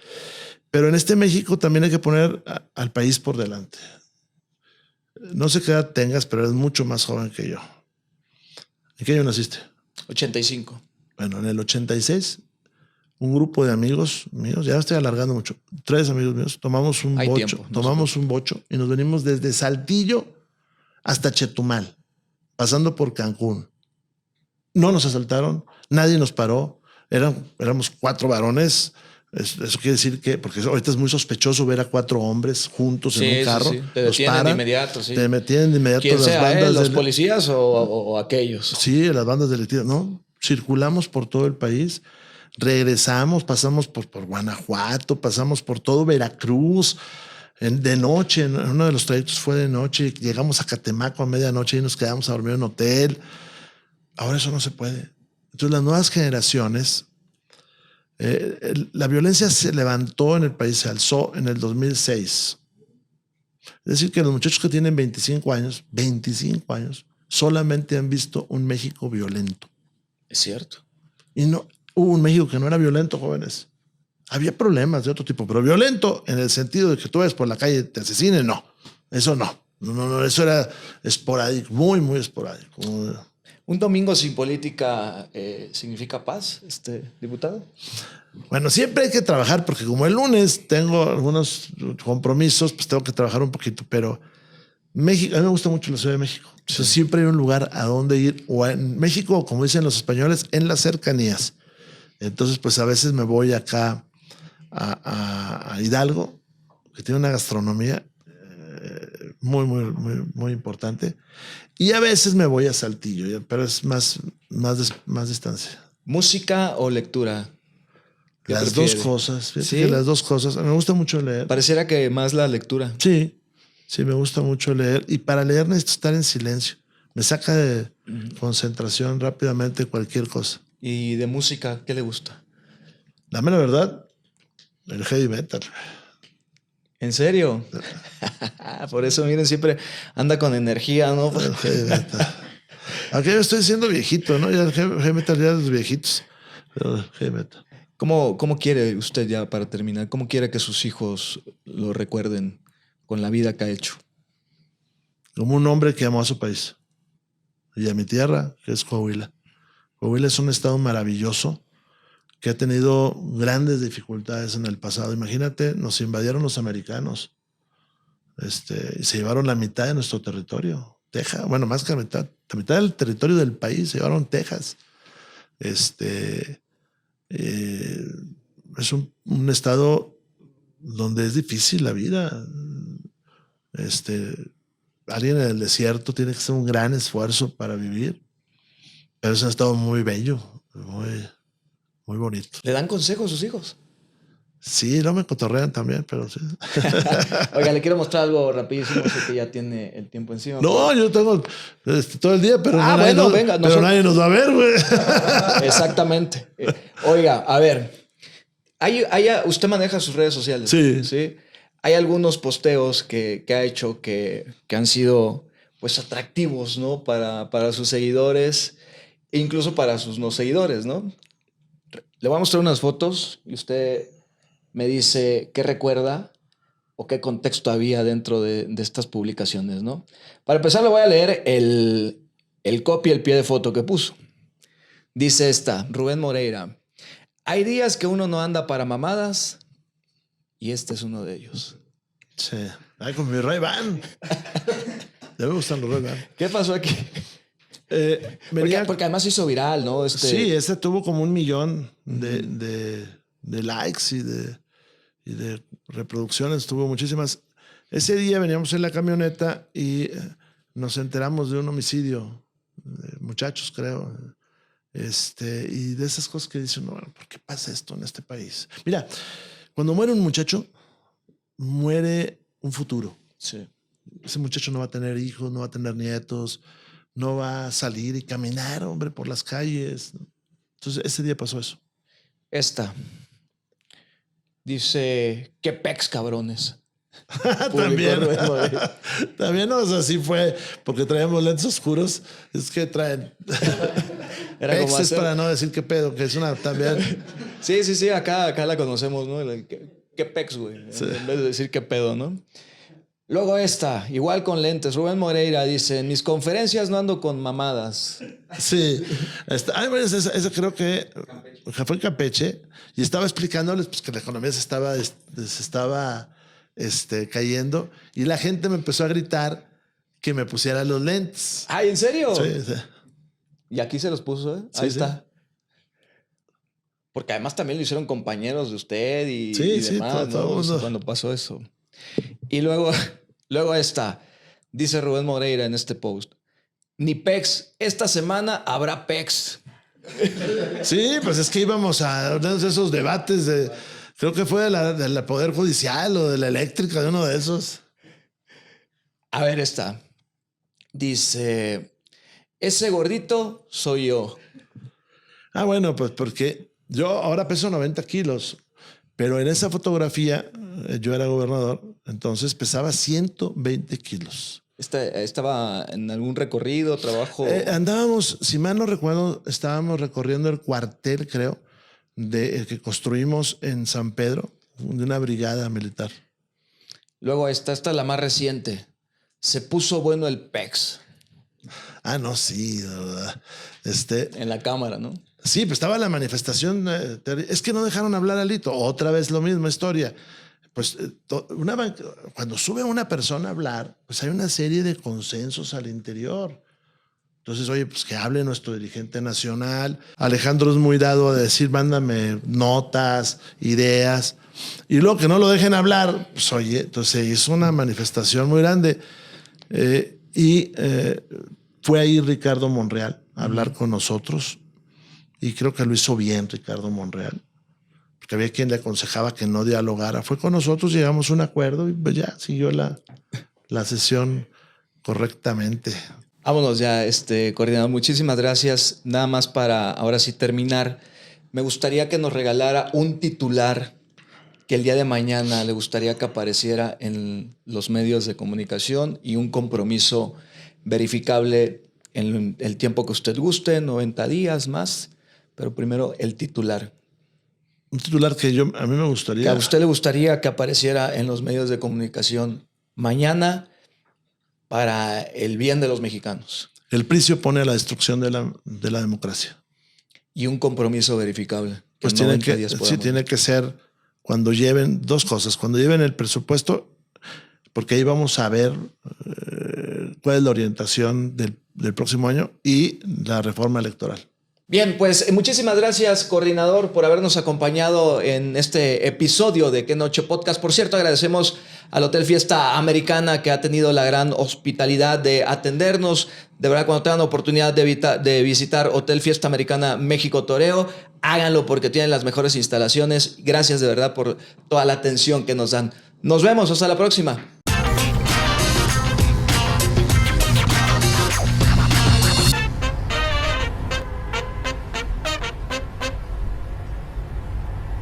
pero en México también hay que poner al país por delante. No sé qué edad tengas, pero eres mucho más joven que yo. ¿En qué año naciste?
85.
Bueno, en el 86, un grupo de amigos míos, ya estoy alargando mucho, 3 amigos míos, tomamos un bocho y nos venimos desde Saltillo hasta Chetumal, pasando por Cancún. No nos asaltaron, nadie nos paró, éramos 4 varones. Eso quiere decir que, porque ahorita es muy sospechoso ver a 4 hombres juntos en un carro.
Sí. Te detienen de inmediato. Sí.
Te detienen de inmediato.
¿Quién sea, bandas los policías o aquellos?
Sí, las bandas delictivas. No, circulamos por todo el país. Regresamos, pasamos por Guanajuato, pasamos por todo Veracruz, de noche, uno de los trayectos fue de noche, llegamos a Catemaco a medianoche y nos quedamos a dormir en un hotel. Ahora eso no se puede. Entonces las nuevas generaciones, la violencia se levantó en el país, se alzó en el 2006. Es decir, que los muchachos que tienen 25 años, solamente han visto un México violento.
Es cierto.
Y no hubo un México que no era violento, jóvenes. Había problemas de otro tipo, pero violento en el sentido de que tú ves por la calle te asesinen, no. Eso no. No, eso era esporádico, muy, muy esporádico.
¿Un domingo sin política significa paz, diputado?
Bueno, siempre hay que trabajar porque como el lunes tengo algunos compromisos, pues tengo que trabajar un poquito, pero México, a mí me gusta mucho la Ciudad de México. Sí. Entonces, siempre hay un lugar a donde ir, o en México, como dicen los españoles, en las cercanías. Entonces, pues a veces me voy acá a Hidalgo, que tiene una gastronomía muy importante. Y a veces me voy a Saltillo, pero es más distancia.
¿Música o lectura?
Las dos cosas. ¿Sí? Las dos cosas. Me gusta mucho leer.
Pareciera que más la lectura.
Sí, me gusta mucho leer. Y para leer necesito estar en silencio. Me saca de concentración rápidamente cualquier cosa.
¿Y de música qué le gusta?
Dame la verdad, el heavy metal.
¿En serio? Por eso, miren, siempre anda con energía, ¿no?
El heavy metal. Aunque yo estoy siendo viejito, ¿no? Ya el heavy metal ya de los viejitos. Pero el heavy metal.
¿Cómo quiere usted, ya para terminar, cómo quiere que sus hijos lo recuerden con la vida que ha hecho?
Como un hombre que amó a su país y a mi tierra, que es Coahuila. Coahuila es un estado maravilloso que ha tenido grandes dificultades en el pasado. Imagínate, nos invadieron los americanos y se llevaron la mitad de nuestro territorio. Texas, bueno, más que la mitad del territorio del país se llevaron Texas. Es un estado donde es difícil la vida. Alguien en el desierto tiene que hacer un gran esfuerzo para vivir, pero es un estado muy bello, muy bonito.
¿Le dan consejos a sus hijos?
Sí, no me cotorrean también, pero sí.
Oiga, le quiero mostrar algo rapidísimo, sé que ya tiene el tiempo encima.
No, yo tengo todo el día, pero
venga,
nadie nos va a ver, güey.
Exactamente. Oiga, a ver, usted maneja sus redes sociales.
Sí.
Hay algunos posteos que ha hecho que han sido pues atractivos, ¿no? Para sus seguidores e incluso para sus no seguidores, ¿no? Le voy a mostrar unas fotos y usted me dice qué recuerda o qué contexto había dentro de estas publicaciones, ¿no? Para empezar, le voy a leer el copy, el pie de foto que puso. Dice Rubén Moreira: hay días que uno no anda para mamadas y este es uno de ellos.
Sí. Ay, con mi Ray-Ban. Ya me gustan los Ray-Ban.
¿Qué pasó aquí? Porque además hizo viral, ¿no?
Sí, ese tuvo como 1 millón de likes y de reproducciones. Tuvo muchísimas. Ese día veníamos en la camioneta y nos enteramos de un homicidio de muchachos, creo. Y de esas cosas que dicen, no, ¿por qué pasa esto en este país? Mira, cuando muere un muchacho, muere un futuro.
Sí.
Ese muchacho no va a tener hijos, no va a tener nietos, no va a salir y caminar, hombre, por las calles. Entonces, ese día pasó eso.
Dice, qué pex, cabrones.
También, o sea, sí fue, porque traíamos lentes oscuros. Es que traen.
Era como
es para no decir qué pedo, que es una también.
Sí, acá la conocemos, ¿no? Qué pex, güey. Sí. En vez de decir qué pedo, ¿no? Luego igual con lentes. Rubén Moreira dice: en mis conferencias no ando con mamadas.
Sí. Eso creo que fue en Campeche. Y estaba explicándoles pues, que la economía se estaba cayendo. Y la gente me empezó a gritar que me pusiera los lentes.
¡Ay, en serio!
Sí.
Y aquí se los puso, ¿eh? Ahí está. Porque además también lo hicieron compañeros de usted y demás,
todo
¿no? Cuando pasó eso. Y luego dice Rubén Moreira en este post: ni pex, esta semana habrá pex.
Sí, pues es que íbamos a uno de esos debates creo que fue de la Poder Judicial o de la eléctrica, de uno de esos.
A ver, está. Dice, ese gordito soy yo.
Ah, bueno, pues porque yo ahora peso 90 kilos, pero en esa fotografía yo era gobernador, entonces pesaba 120 kilos.
¿Estaba en algún recorrido, trabajo?
Andábamos, si mal no recuerdo, estábamos recorriendo el cuartel, creo, el que construimos en San Pedro, de una brigada militar.
Luego esta es la más reciente. Se puso bueno el PEX.
Ah, no, sí, de verdad.
En la cámara, ¿no?
Sí, pues estaba la manifestación. Es que no dejaron hablar a Alito. Otra vez lo mismo, historia. Pues cuando sube una persona a hablar, pues hay una serie de consensos al interior. Entonces, oye, pues que hable nuestro dirigente nacional. Alejandro es muy dado a decir, mándame notas, ideas. Y luego que no lo dejen hablar, pues oye, entonces hizo una manifestación muy grande. Fue ahí Ricardo Monreal a hablar con nosotros. Y creo que lo hizo bien Ricardo Monreal. Porque había quien le aconsejaba que no dialogara. Fue con nosotros, llegamos a un acuerdo y pues ya siguió la sesión correctamente.
Vámonos ya, coordinador. Muchísimas gracias. Nada más para ahora sí terminar. Me gustaría que nos regalara un titular que el día de mañana le gustaría que apareciera en los medios de comunicación y un compromiso verificable en el tiempo que usted guste, 90 días más, pero primero el titular.
Un titular que a mí me gustaría.
Que a usted le gustaría que apareciera en los medios de comunicación mañana para el bien de los mexicanos.
El PRI se opone a la destrucción de la democracia.
Y un compromiso verificable.
Pues tiene que ser cuando lleven dos cosas. Cuando lleven el presupuesto, porque ahí vamos a ver cuál es la orientación del próximo año y la reforma electoral.
Bien, pues muchísimas gracias, coordinador, por habernos acompañado en este episodio de Qué Noche Podcast. Por cierto, agradecemos al Hotel Fiesta Americana, que ha tenido la gran hospitalidad de atendernos. De verdad, cuando tengan oportunidad de visitar Hotel Fiesta Americana México Toreo, háganlo porque tienen las mejores instalaciones. Gracias de verdad por toda la atención que nos dan. Nos vemos, hasta la próxima.